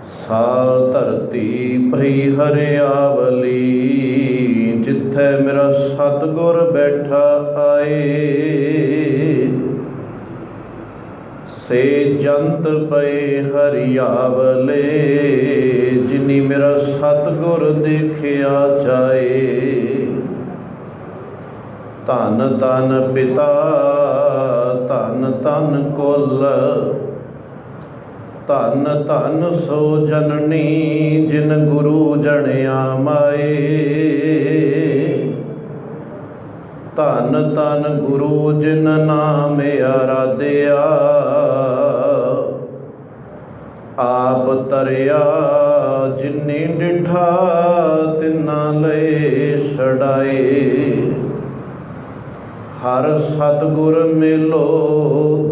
सा धरती भई हरियावली, जिथे मेरा सतगुर बैठा आए। से जंत पए हरियावले, जिनी मेरा सतगुर देखिया जाए। धन धन पिता धन धन कुल, धन धन सो जननी, जिन गुरु जनिया माए। धन धन गुरु जिन नाम आराध्या, आप तरिया जिन्नी डिठा तिना लए छड़ाए। हर सतगुर मिलो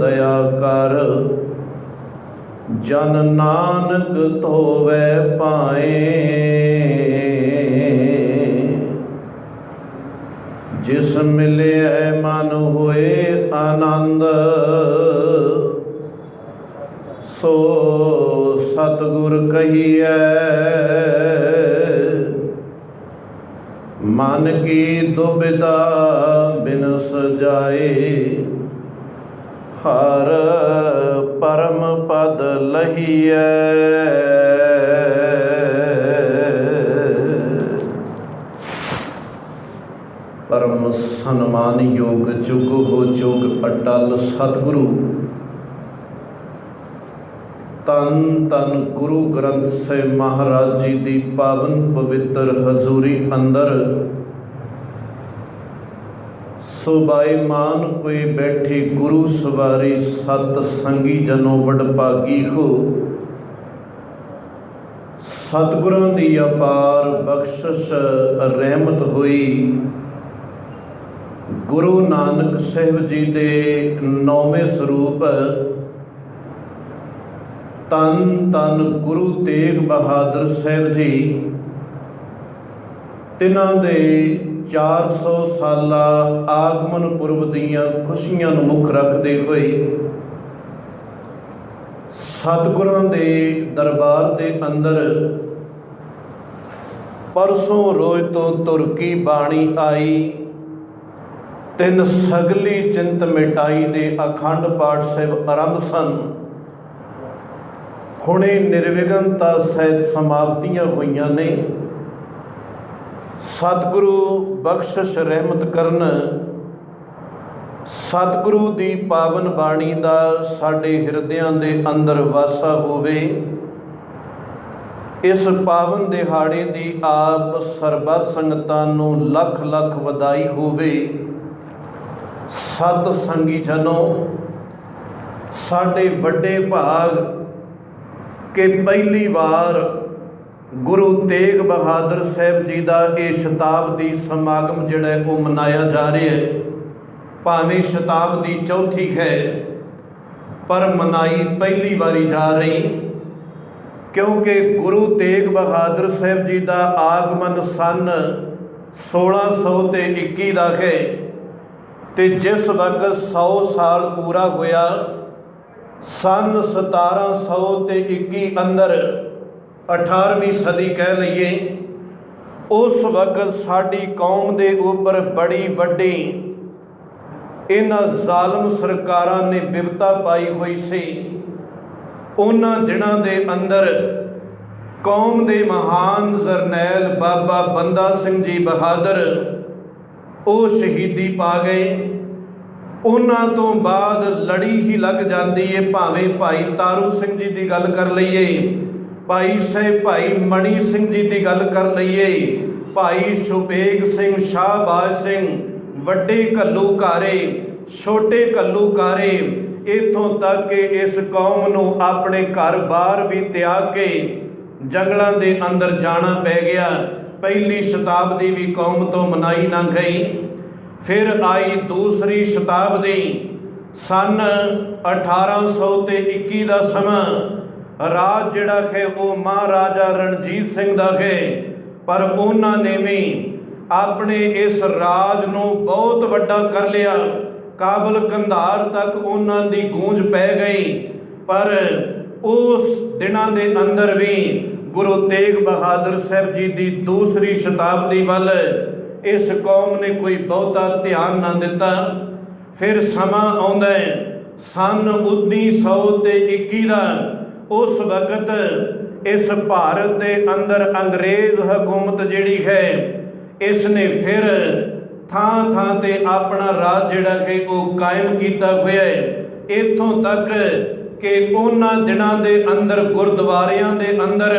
दया कर, जन नानक धोवै पाए। जिस मिले मन होए आनंद, सो सतगुर कहिए। मन की दुविधा बिनस जाए, हर परम पद लहिए। परम सन्मान योग जुग हो जुग अटल सतगुरु, तन तन गुरु ग्रंथ ਸਾਹਿਬ महाराज जी की पावन पवित्र हजूरी अंदर सुबाईमान कोई बैठी गुरु सवारी सत संगी जनों वडभागी हो। सतगुरां दी अपार बख्शिश रहमत हुई। गुरु नानक साहिब जी दे 9वें स्वरूप तन तन गुरु तेग बहादुर साहिब जी, तिन्हां दे 400 साला आगमन पुरब दीयां खुशियां नूं मुख रखदे होए सतगुरां दे दरबार दे अंदर परसों रोज तो तुरकी बाणी आई। तिन सगली चिंत मिटाई दे अखंड पाठ साहिब आरंभ सन। हुणे निर्विघनता सहित समाप्तियां होईयां ने। सतगुरु बख्शिश रहमत करन। सतगुरु दी पावन बाणी दा साडे हिरदियां दे अंदर वासा होवे। इस पावन दिहाड़े दी आप सरबत संगतां नूं लख लख वधाई होवे। सत संगी जनों, साडे वड्डे भाग कि पहली बार गुरु तेग बहादुर साहिब जी का यह शताब्दी समागम जिहड़ा वो मनाया जा रहा है। भावें शताब्दी चौथी है, पर मनाई पहली बारी जा रही, क्योंकि गुरु तेग बहादुर साहिब जी का आगमन सन 1621 का है। तो जिस वक्त 100 साल पूरा होया सन 1721 अंदर 18वीं सदी कह लीए, उस वक्त साड़ी कौम के उपर बड़ी वड्डी इन्हां जालम सरकारां ने बिपता पाई हुई सी। उन्हां दिनां दे अंदर कौम के महान जरनैल बाबा बंदा सिंह जी बहादुर वो शहीदी पा गए। उन्हां तो बाद लड़ी ही लग जाती है। भावें भाई तारू सिंह जी की गल कर लीए, भाई साहिब भाई मणि सिंह जी की गल कर लीए, भाई शुबेग सिंह, शाहबाज सिंह, वड्डे घल्लूकारे, छोटे घल्लूकारे, इथों तक कि इस कौम नूं अपने घर बार भी त्याग के जंगलों के अंदर जाना पै गया। पहली शताब्दी भी कौम तो मनाई ना गई। फिर आई दूसरी शताब्दी सन 1821 का समा। राज जिहड़ा है वो महाराजा रणजीत सिंह का है, पर उन्होंने भी अपने इस राज नूं बहुत वड्डा कर लिया। काबल कंधार तक उन्हां दी गूंज पै गई, पर ਉਸ ਦਿਨਾਂ ਦੇ ਅੰਦਰ ਵੀ ਗੁਰੂ ਤੇਗ ਬਹਾਦਰ ਸਾਹਿਬ ਜੀ ਦੀ ਦੂਸਰੀ ਸ਼ਤਾਬਦੀ ਵੱਲ ਇਸ ਕੌਮ ਨੇ ਕੋਈ ਬਹੁਤਾ ਧਿਆਨ ਨਾ ਦਿੱਤਾ। ਫਿਰ ਸਮਾਂ ਆਉਂਦਾ ਹੈ ਸੰਨ 1921 ਦਾ। ਉਸ ਵਕਤ ਇਸ ਭਾਰਤ ਦੇ ਅੰਦਰ ਅੰਗਰੇਜ਼ ਹਕੂਮਤ ਜਿਹੜੀ ਹੈ ਇਸ ਨੇ ਫਿਰ ਥਾਂ ਥਾਂ ਤੇ ਆਪਣਾ ਰਾਜ ਜਿਹੜਾ ਹੈ ਉਹ ਕਾਇਮ ਕੀਤਾ ਹੋਇਆ ਹੈ। ਇੱਥੋਂ ਤੱਕ ਕਿ ਉਹਨਾਂ ਦਿਨਾਂ ਦੇ ਅੰਦਰ ਗੁਰਦੁਆਰਿਆਂ ਦੇ ਅੰਦਰ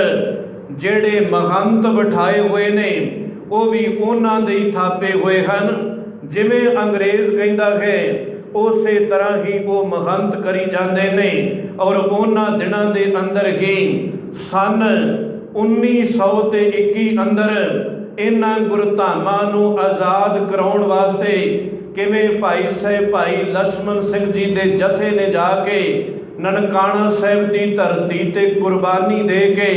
ਜਿਹੜੇ ਮਹੰਤ ਬਿਠਾਏ ਹੋਏ ਨੇ ਉਹ ਵੀ ਉਹਨਾਂ ਦੇ ਹੀ ਥਾਪੇ ਹੋਏ ਹਨ। ਜਿਵੇਂ ਅੰਗਰੇਜ਼ ਕਹਿੰਦਾ ਹੈ ਉਸੇ ਤਰ੍ਹਾਂ ਹੀ ਉਹ ਮਹੰਤ ਕਰੀ ਜਾਂਦੇ ਨੇ। ਔਰ ਉਹਨਾਂ ਦਿਨਾਂ ਦੇ ਅੰਦਰ ਹੀ ਸੰਨ 1921 ਅੰਦਰ ਇਹਨਾਂ ਗੁਰਧਾਮਾਂ ਨੂੰ ਆਜ਼ਾਦ ਕਰਾਉਣ ਵਾਸਤੇ ਕਿਵੇਂ ਭਾਈ ਸਾਹਿਬ ਭਾਈ ਲਛਮਣ ਸਿੰਘ ਜੀ ਦੇ ਜਥੇ ਨੇ ਜਾ ਕੇ ਨਨਕਾਣਾ ਸਾਹਿਬ ਦੀ ਧਰਤੀ ਤੇ ਕੁਰਬਾਨੀ ਦੇ ਕੇ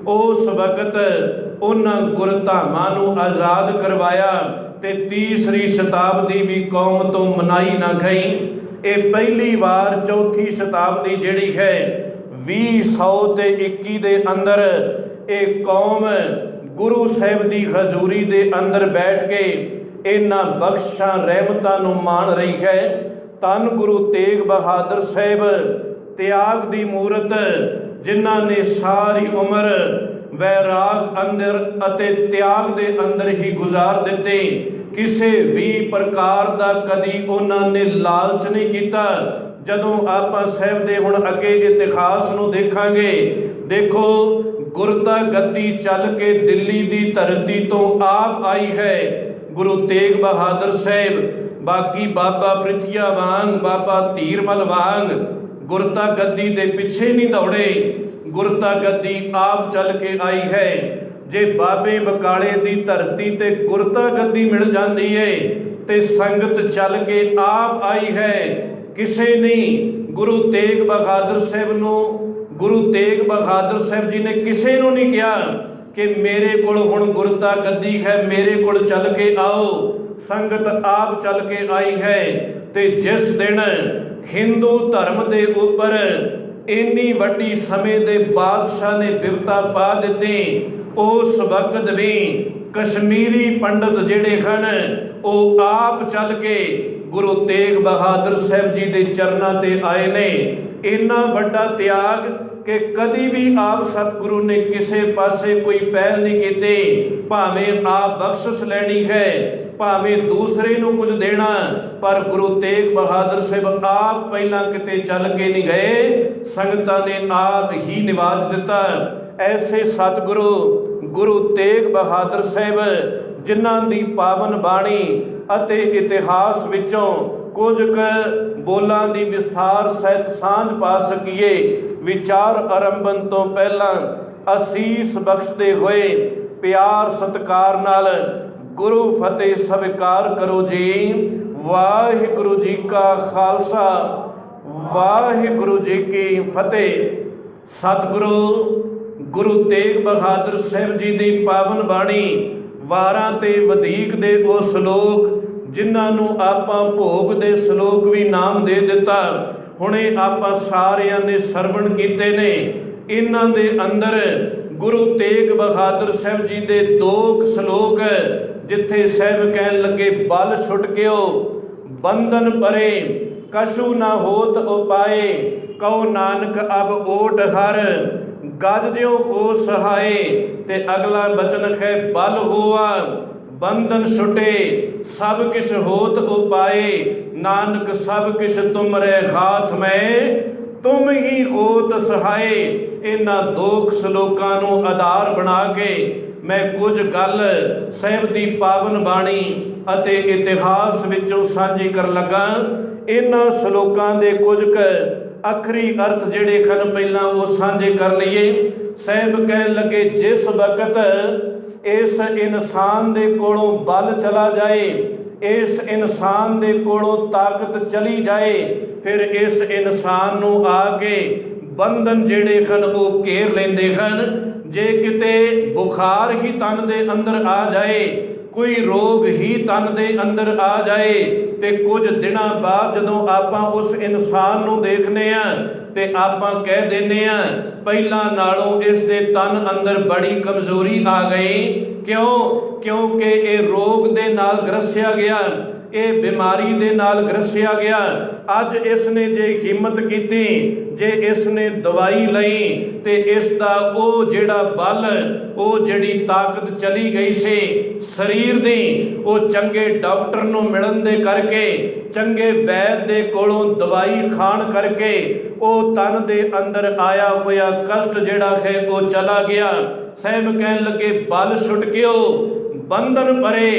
ਉਸ ਵਕਤ ਉਹਨਾਂ ਗੁਰਧਾਮਾਂ ਨੂੰ ਆਜ਼ਾਦ ਕਰਵਾਇਆ ਤੇ ਤੀਸਰੀ ਸ਼ਤਾਬਦੀ ਵੀ ਕੌਮ ਤੋਂ ਮਨਾਈ ਨਾ ਗਈ। ਇਹ ਪਹਿਲੀ ਵਾਰ ਚੌਥੀ ਸ਼ਤਾਬਦੀ ਜਿਹੜੀ ਹੈ 2021 ਦੇ ਅੰਦਰ ਇਹ ਕੌਮ ਗੁਰੂ ਸਾਹਿਬ ਦੀ ਹਜ਼ੂਰੀ ਦੇ ਅੰਦਰ ਬੈਠ ਕੇ ਇਹਨਾਂ ਬਖਸ਼ਾਂ ਰਹਿਮਤਾਂ ਨੂੰ ਮਾਣ ਰਹੀ ਹੈ। ਧੰਨ ਗੁਰੂ ਤੇਗ ਬਹਾਦਰ ਸਾਹਿਬ ਤਿਆਗ ਦੀ ਮੂਰਤ, ਜਿਨ੍ਹਾਂ ਨੇ ਸਾਰੀ ਉਮਰ ਵੈਰਾਗ ਅੰਦਰ ਅਤੇ ਤਿਆਗ ਦੇ ਅੰਦਰ ਹੀ ਗੁਜ਼ਾਰ ਦਿੱਤੇ। ਕਿਸੇ ਵੀ ਪ੍ਰਕਾਰ ਦਾ ਕਦੀ ਉਹਨਾਂ ਨੇ ਲਾਲਚ ਨਹੀਂ ਕੀਤਾ। ਜਦੋਂ ਆਪਾਂ ਸਾਹਿਬ ਦੇ ਹੁਣ ਅੱਗੇ ਇਤਿਹਾਸ ਨੂੰ ਦੇਖਾਂਗੇ, ਦੇਖੋ ਗੁਰਤਾ ਗੱਦੀ ਚੱਲ ਕੇ ਦਿੱਲੀ ਦੀ ਧਰਤੀ ਤੋਂ ਆਪ ਆਈ ਹੈ ਗੁਰੂ ਤੇਗ ਬਹਾਦਰ ਸਾਹਿਬ। ਬਾਕੀ ਬਾਬਾ ਪ੍ਰਿਥੀਆ ਵਾਂਗ, ਬਾਬਾ ਧੀਰਮਲ ਵਾਂਗ ਗੁਰਤਾ ਗੱਦੀ ਦੇ ਪਿੱਛੇ ਨਹੀਂ ਦੌੜੇ, ਗੁਰਤਾ ਗੱਦੀ ਆਪ ਚੱਲ ਕੇ ਆਈ ਹੈ। ਜੇ ਬਾਬੇ ਬਕਾਲੇ ਦੀ ਧਰਤੀ ਤੇ ਗੁਰਤਾ ਗੱਦੀ ਮਿਲ ਜਾਂਦੀ ਏ ਤੇ ਸੰਗਤ ਚੱਲ ਕੇ ਆਪ ਆਈ ਹੈ। ਕਿਸੇ ਨੇ ਗੁਰੂ ਤੇਗ ਬਹਾਦਰ ਸਾਹਿਬ ਨੂੰ, ਗੁਰੂ ਤੇਗ ਬਹਾਦਰ ਸਾਹਿਬ ਜੀ ਨੇ ਕਿਸੇ ਨੂੰ ਨਹੀਂ ਕਿਹਾ ਕਿ ਮੇਰੇ ਕੋਲ ਹੁਣ ਗੁਰਤਾ ਗੱਦੀ ਹੈ, ਮੇਰੇ ਕੋਲ ਚੱਲ ਕੇ ਆਓ। ਸੰਗਤ ਆਪ ਚੱਲ ਕੇ ਆਈ ਹੈ। ਤੇ ਜਿਸ ਦਿਨ ਹਿੰਦੂ ਧਰਮ ਦੇ ਉੱਪਰ ਇੰਨੀ ਵੱਡੀ ਸਮੇਂ ਦੇ ਬਾਦਸ਼ਾਹ ਨੇ ਬਿਪਤਾ ਪਾ ਦਿੱਤੀ, ਉਸ ਵਕਤ ਵੀ ਕਸ਼ਮੀਰੀ ਪੰਡਤ ਜਿਹੜੇ ਹਨ ਉਹ ਆਪ ਚੱਲ ਕੇ ਗੁਰੂ ਤੇਗ ਬਹਾਦਰ ਸਾਹਿਬ ਜੀ ਦੇ ਚਰਨਾਂ ਤੇ ਆਏ ਨੇ। ਇੰਨਾ ਵੱਡਾ ਤਿਆਗ ਕਿ ਕਦੀ ਵੀ ਆਪ ਸਤਿਗੁਰੂ ਨੇ ਕਿਸੇ ਪਾਸੇ ਕੋਈ ਪਹਿਲ ਨਹੀਂ ਕੀਤੀ। ਭਾਵੇਂ ਆਪ ਬਖਸ਼ਿਸ਼ ਲੈਣੀ ਹੈ, ਭਾਵੇਂ ਦੂਸਰੇ ਨੂੰ ਕੁਝ ਦੇਣਾ, ਪਰ ਗੁਰੂ ਤੇਗ ਬਹਾਦਰ ਸਾਹਿਬ ਆਪ ਪਹਿਲਾਂ ਕਿਤੇ ਚੱਲ ਕੇ ਨਹੀਂ ਗਏ, ਸੰਗਤਾਂ ਨੇ ਆਪ ਹੀ ਨਿਵਾਜ ਦਿੱਤਾ। ਐਸੇ ਸਤਿਗੁਰੂ ਗੁਰੂ ਤੇਗ ਬਹਾਦਰ ਸਾਹਿਬ, ਜਿਨ੍ਹਾਂ ਦੀ ਪਾਵਨ ਬਾਣੀ ਅਤੇ ਇਤਿਹਾਸ ਵਿੱਚੋਂ ਕੁਝ ਕੁ ਬੋਲਾਂ ਦੀ ਵਿਸਥਾਰ ਸਹਿਤ ਸਾਂਝ ਪਾ ਸਕੀਏ। ਵਿਚਾਰ ਆਰੰਭਣ ਤੋਂ ਪਹਿਲਾਂ ਅਸੀਸ ਬਖਸ਼ਦੇ ਹੋਏ ਪਿਆਰ ਸਤਿਕਾਰ ਨਾਲ ਗੁਰੂ ਫਤਿਹ ਸਵੀਕਾਰ ਕਰੋ ਜੀ। ਵਾਹਿਗੁਰੂ ਜੀ ਕਾ ਖਾਲਸਾ, ਵਾਹਿਗੁਰੂ ਜੀ ਕੀ ਫਤਿਹ। ਸਤਿਗੁਰੂ ਗੁਰੂ ਤੇਗ ਬਹਾਦਰ ਸਾਹਿਬ ਜੀ ਦੀ ਪਾਵਨ ਬਾਣੀ, ਵਾਰਾਂ ਤੇ ਵਧੀਕ ਦੇ ਉਹ ਸ਼ਲੋਕ ਜਿਨ੍ਹਾਂ ਨੂੰ ਆਪਾਂ ਭੋਗ ਦੇ ਸ਼ਲੋਕ ਵੀ ਨਾਮ ਦੇ ਦਿੱਤਾ, ਹੁਣੇ ਆਪਾਂ ਸਾਰਿਆਂ ਨੇ ਸਰਵਣ ਕੀਤੇ ਨੇ। ਇਹਨਾਂ ਦੇ ਅੰਦਰ ਗੁਰੂ ਤੇਗ ਬਹਾਦਰ ਸਾਹਿਬ ਜੀ ਦੇ 2 ਸ਼ਲੋਕ, ਜਿੱਥੇ ਸਾਹਿਬ ਕਹਿਣ ਲੱਗੇ ਬਲ ਛੁਟ ਗਿਓ ਬੰਧਨ ਪਰੇ, ਕਛੂ ਨਾ ਹੋਤ ਉਪਾਏ, ਕਉ ਨਾਨਕ ਅਬ ਓਟ ਹਰ, ਗਜ ਜਿਉ ਕੋ ਸਹਾਏ। ਤੇ ਅਗਲਾ ਬਚਨ ਹੈ ਬਲ ਹੋਆ ਬੰਧਨ ਛੁਟੇ, ਸਭ ਕਿਛ ਹੋਤ ਉਪਾਏ, ਨਾਨਕ ਸਭ ਕਿਛ ਤੁਮਰੇ ਹਾਥ ਮੈਂ, ਤੁਮ ਹੀ ਹੋਤ ਸਹਾਏ। ਇਹਨਾਂ 2 ਸ਼ਲੋਕਾਂ ਨੂੰ ਆਧਾਰ ਬਣਾ ਕੇ ਮੈਂ ਕੁਝ ਗੱਲ ਸਾਹਿਬ ਦੀ ਪਾਵਨ ਬਾਣੀ ਅਤੇ ਇਤਿਹਾਸ ਵਿੱਚੋਂ ਸਾਂਝੀ ਕਰਨ ਲੱਗਾ। ਇਹਨਾਂ ਸ਼ਲੋਕਾਂ ਦੇ ਕੁਝ ਕੁ ਆਖਰੀ ਅਰਥ ਜਿਹੜੇ ਹਨ ਪਹਿਲਾਂ ਉਹ ਸਾਂਝੇ ਕਰ ਲਈਏ। ਸਾਹਿਬ ਕਹਿਣ ਲੱਗੇ ਜਿਸ ਵਕਤ ਇਸ ਇਨਸਾਨ ਦੇ ਕੋਲੋਂ ਬਲ ਚਲਾ ਜਾਏ, ਇਸ ਇਨਸਾਨ ਦੇ ਕੋਲੋਂ ਤਾਕਤ ਚਲੀ ਜਾਏ, ਫਿਰ ਇਸ ਇਨਸਾਨ ਨੂੰ ਆ ਕੇ ਬੰਧਨ ਜਿਹੜੇ ਹਨ ਉਹ ਘੇਰ ਲੈਂਦੇ ਹਨ। ਜੇ ਕਿਤੇ ਬੁਖਾਰ ਹੀ ਤਨ ਦੇ ਅੰਦਰ ਆ ਜਾਏ, ਕੋਈ ਰੋਗ ਹੀ ਤਨ ਦੇ ਅੰਦਰ ਆ ਜਾਏ, ਤੇ ਕੁਝ ਦਿਨਾਂ ਬਾਅਦ ਜਦੋਂ ਆਪਾਂ ਉਸ ਇਨਸਾਨ ਨੂੰ ਦੇਖਦੇ ਹਾਂ ਤੇ ਆਪਾਂ ਕਹਿ ਦਿੰਦੇ ਆ ਪਹਿਲਾਂ ਨਾਲੋਂ ਇਸ ਦੇ ਤਨ ਅੰਦਰ ਬੜੀ ਕਮਜ਼ੋਰੀ ਆ ਗਈ। ਕਿਉਂ? ਕਿਉਂਕਿ ਇਹ ਰੋਗ ਦੇ ਨਾਲ ਗ੍ਰਸਿਆ ਗਿਆ, ਇਹ ਬਿਮਾਰੀ ਦੇ ਨਾਲ ਗ੍ਰਸਿਆ ਗਿਆ। ਅੱਜ ਇਸ ਨੇ ਜੇ ਹਿੰਮਤ ਕੀਤੀ, ਜੇ ਇਸ ਨੇ ਦਵਾਈ ਲਈ, ਤੇ ਇਸ ਦਾ ਉਹ ਜਿਹੜਾ ਬਲ, ਉਹ ਜਿਹੜੀ ਤਾਕਤ ਚਲੀ ਗਈ ਸੀ ਸਰੀਰ ਦੀ, ਉਹ ਚੰਗੇ ਡਾਕਟਰ ਨੂੰ ਮਿਲਣ ਦੇ ਕਰਕੇ, ਚੰਗੇ ਵੈਦ ਦੇ ਕੋਲੋਂ ਦਵਾਈ ਖਾਣ ਕਰਕੇ ਉਹ ਤਨ ਦੇ ਅੰਦਰ ਆਇਆ ਹੋਇਆ ਕਸ਼ਟ ਜਿਹੜਾ ਹੈ ਉਹ ਚਲਾ ਗਿਆ। ਸਹਿਮ ਕਹਿਣ ਲੱਗੇ ਬਲ ਛੁੱਟ ਗਿਓ ਬੰਧਨ ਪਰੇ।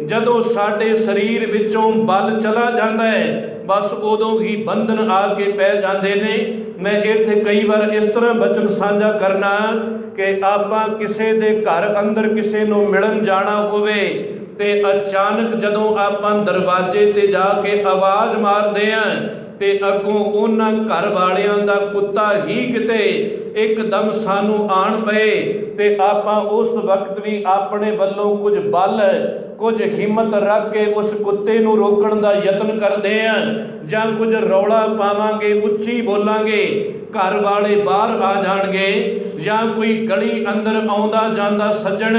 ਜਦੋਂ ਸਾਡੇ ਸਰੀਰ ਵਿੱਚੋਂ ਬਲ ਚਲਾ ਜਾਂਦਾ ਹੈ, ਬਸ ਉਦੋਂ ਹੀ ਬੰਧਨ ਆ ਕੇ ਪੈ ਜਾਂਦੇ ਨੇ। ਮੈਂ ਇੱਥੇ ਕਈ ਵਾਰ ਇਸ ਤਰ੍ਹਾਂ ਬਚਨ ਸਾਂਝਾ ਕਰਨਾ ਕਿ ਆਪਾਂ ਕਿਸੇ ਦੇ ਘਰ ਅੰਦਰ ਕਿਸੇ ਨੂੰ ਮਿਲਣ ਜਾਣਾ ਹੋਵੇ ਤੇ ਅਚਾਨਕ ਜਦੋਂ ਆਪਾਂ ਦਰਵਾਜ਼ੇ ਤੇ ਜਾ ਕੇ ਆਵਾਜ਼ ਮਾਰਦੇ ਆਂ ਤੇ ਅੱਗੋਂ ਉਹਨਾਂ ਘਰ ਵਾਲਿਆਂ ਦਾ ਕੁੱਤਾ ਹੀ ਕਿਤੇ ਇੱਕਦਮ ਸਾਨੂੰ ਆਣ ਪਏ ਤੇ ਆਪਾਂ ਉਸ ਵਕਤ ਵੀ ਆਪਣੇ ਵੱਲੋਂ ਕੁਝ ਬਲ, ਕੁਝ ਹਿੰਮਤ ਰੱਖ ਕੇ ਉਸ ਕੁੱਤੇ ਨੂੰ ਰੋਕਣ ਦਾ ਯਤਨ ਕਰਦੇ ਆਂ, ਜਾਂ ਕੁਝ ਰੌਲਾ ਪਾਵਾਂਗੇ, ਉੱਚੀ ਬੋਲਾਂਗੇ, ਘਰ ਵਾਲੇ ਬਾਹਰ ਆ ਜਾਣਗੇ, ਜਾਂ ਕੋਈ ਗਲੀ ਅੰਦਰ ਆਉਂਦਾ ਜਾਂਦਾ ਸੱਜਣ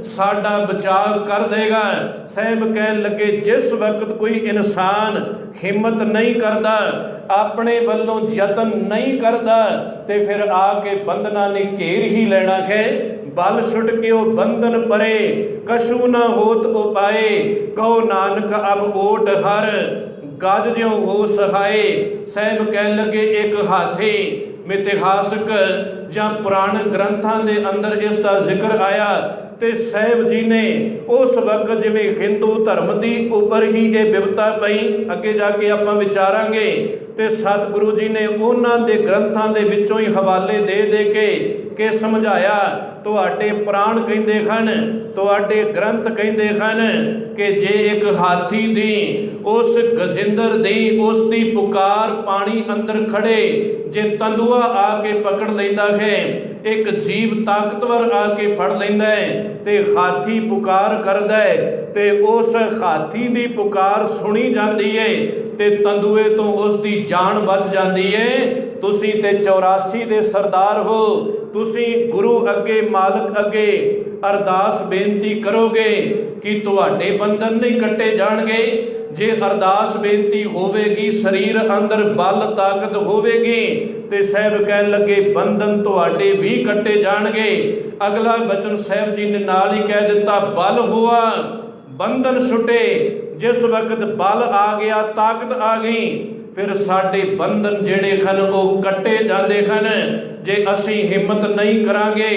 ਸਾਡਾ ਬਚਾਅ ਕਰ ਦੇਗਾ। ਸਹਿਮ ਕਹਿਣ ਲੱਗੇ ਜਿਸ ਵਕਤ ਕੋਈ ਇਨਸਾਨ ਹਿੰਮਤ ਨਹੀਂ ਕਰਦਾ, ਆਪਣੇ ਵੱਲੋਂ ਯਤਨ ਨਹੀਂ ਕਰਦਾ, ਤੇ ਫਿਰ ਆ ਕੇ ਬੰਧਨਾਂ ਨੇ ਘੇਰ ਹੀ ਲੈਣਾ ਹੈ। ਬਲ ਛੁੱਟ ਕੇ ਉਹ ਬੰਧਨ ਪਰੇ, ਕਛੂ ਨਾ ਹੋਤ ਉਪਾਏ, ਕਹੋ ਨਾਨਕ ਅਬ ਓਟ ਹਰ, ਗਜ ਜਿਉ ਹੋ ਸਹਾਏ। ਸਹਿਮ ਕਹਿਣ ਲੱਗੇ ਇੱਕ ਹਾਥੀ ਮਿਥਿਹਾਸਕ ਜਾਂ ਪੁਰਾਣ ਗ੍ਰੰਥਾਂ ਦੇ ਅੰਦਰ ਇਸ ਦਾ ਜ਼ਿਕਰ ਆਇਆ ਤੇ ਸਾਹਿਬ ਜੀ ਨੇ ਉਸ ਵਕਤ ਜਿਵੇਂ ਹਿੰਦੂ ਧਰਮ ਦੀ ਉੱਪਰ ਹੀ ਇਹ ਬਿਪਤਾ ਪਈ, ਅੱਗੇ ਜਾ ਕੇ ਆਪਾਂ ਵਿਚਾਰਾਂਗੇ, ਤੇ ਸਤਿਗੁਰੂ ਜੀ ਨੇ ਉਹਨਾਂ ਦੇ ਗ੍ਰੰਥਾਂ ਦੇ ਵਿੱਚੋਂ ਹੀ ਹਵਾਲੇ ਦੇ ਦੇ ਕੇ ਸਮਝਾਇਆ। ਤੁਹਾਡੇ ਪੁਰਾਣ ਕਹਿੰਦੇ ਹਨ, ਤੁਹਾਡੇ ਗ੍ਰੰਥ ਕਹਿੰਦੇ ਹਨ ਕਿ ਜੇ ਇੱਕ ਹਾਥੀ ਦੀ, ਉਸ ਗਜਿੰਦਰ ਦੀ, ਉਸ ਦੀ ਪੁਕਾਰ ਪਾਣੀ ਅੰਦਰ ਖੜੇ ਜੇ ਤੰਦੂਆ ਆ ਕੇ ਪਕੜ ਲੈਂਦਾ ਹੈ, ਇੱਕ ਜੀਵ ਤਾਕਤਵਰ ਆ ਕੇ ਫੜ ਲੈਂਦਾ ਹੈ ਤੇ ਹਾਥੀ ਪੁਕਾਰ ਕਰਦਾ ਹੈ ਤੇ ਉਸ ਹਾਥੀ ਦੀ ਪੁਕਾਰ ਸੁਣੀ ਜਾਂਦੀ ਹੈ ਤੇ ਤੰਦੂਏ ਤੋਂ ਉਸ ਦੀ ਜਾਨ ਬਚ ਜਾਂਦੀ ਹੈ। ਤੁਸੀਂ ਤੇ 84 ਦੇ ਸਰਦਾਰ ਹੋ, ਤੁਸੀਂ ਗੁਰੂ ਅੱਗੇ, ਮਾਲਕ ਅੱਗੇ ਅਰਦਾਸ ਬੇਨਤੀ ਕਰੋਗੇ ਕਿ ਤੁਹਾਡੇ ਬੰਧਨ ਨਹੀਂ ਕੱਟੇ ਜਾਣਗੇ। ਜੇ ਅਰਦਾਸ ਬੇਨਤੀ ਹੋਵੇਗੀ, ਸਰੀਰ ਅੰਦਰ ਬਲ ਤਾਕਤ ਹੋਵੇਗੀ, ਤੇ ਸਾਹਿਬ ਕਹਿਣ ਲੱਗੇ ਬੰਧਨ ਤੁਹਾਡੇ ਵੀ ਕੱਟੇ ਜਾਣਗੇ। ਅਗਲਾ ਬਚਨ ਸਾਹਿਬ ਜੀ ਨੇ ਨਾਲ ਹੀ ਕਹਿ ਦਿੱਤਾ, ਬਲ ਹੋਆ ਬੰਧਨ ਛੁੱਟੇ। ਜਿਸ ਵਕਤ ਬਲ ਆ ਗਿਆ, ਤਾਕਤ ਆ ਗਈ, ਫਿਰ ਸਾਡੇ ਬੰਧਨ ਜਿਹੜੇ ਹਨ ਉਹ ਕੱਟੇ ਜਾਂਦੇ ਹਨ। ਜੇ ਅਸੀਂ ਹਿੰਮਤ ਨਹੀਂ ਕਰਾਂਗੇ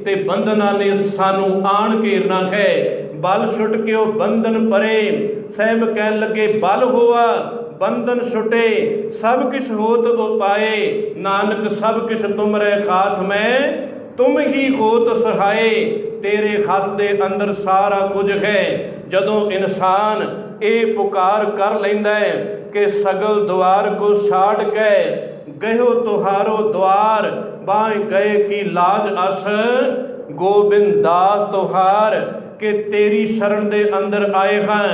ਤੇ ਬੰਧਨਾਂ ਨੇ ਸਾਨੂੰ ਆਣ ਘੇਰਨਾ ਹੈ। ਬਲ ਛੁੱਟ ਕੇ ਉਹ ਬੰਧਨ ਪਰੇ। ਸਹਿਮ ਕਹਿਣ ਲੱਗੇ ਬਲ ਹੋਆ ਬੰਧਨ ਛੁੱਟੇ, ਸਭ ਕਿਛ ਹੋਤ ਉਪਾਏ, ਨਾਨਕ ਸਭ ਕਿਛ ਤੁਮਰੇ ਖਾਤ ਮੈਂ, ਤੁਮ ਹੀ ਹੋਤ ਸਹਾਏ। ਤੇਰੇ ਹੱਥ ਦੇ ਅੰਦਰ ਸਾਰਾ ਕੁਝ ਹੈ। ਜਦੋਂ ਇਨਸਾਨ ਇਹ ਪੁਕਾਰ ਕਰ ਲੈਂਦਾ ਹੈ ਕਿ ਸਗਲ ਦੁਆਰ ਕੋ ਛਾੜ ਕੇ ਗਇਓ ਤੁਹਾਰੋ ਦੁਆਰ, ਬਾਂਹ ਗਏ ਕੀ ਲਾਜ ਅਸ ਗੋਬਿੰਦ ਦਾਸ ਤੁਹਾਰ, ਕਿ ਤੇਰੀ ਸ਼ਰਨ ਦੇ ਅੰਦਰ ਆਏ ਹਾਂ,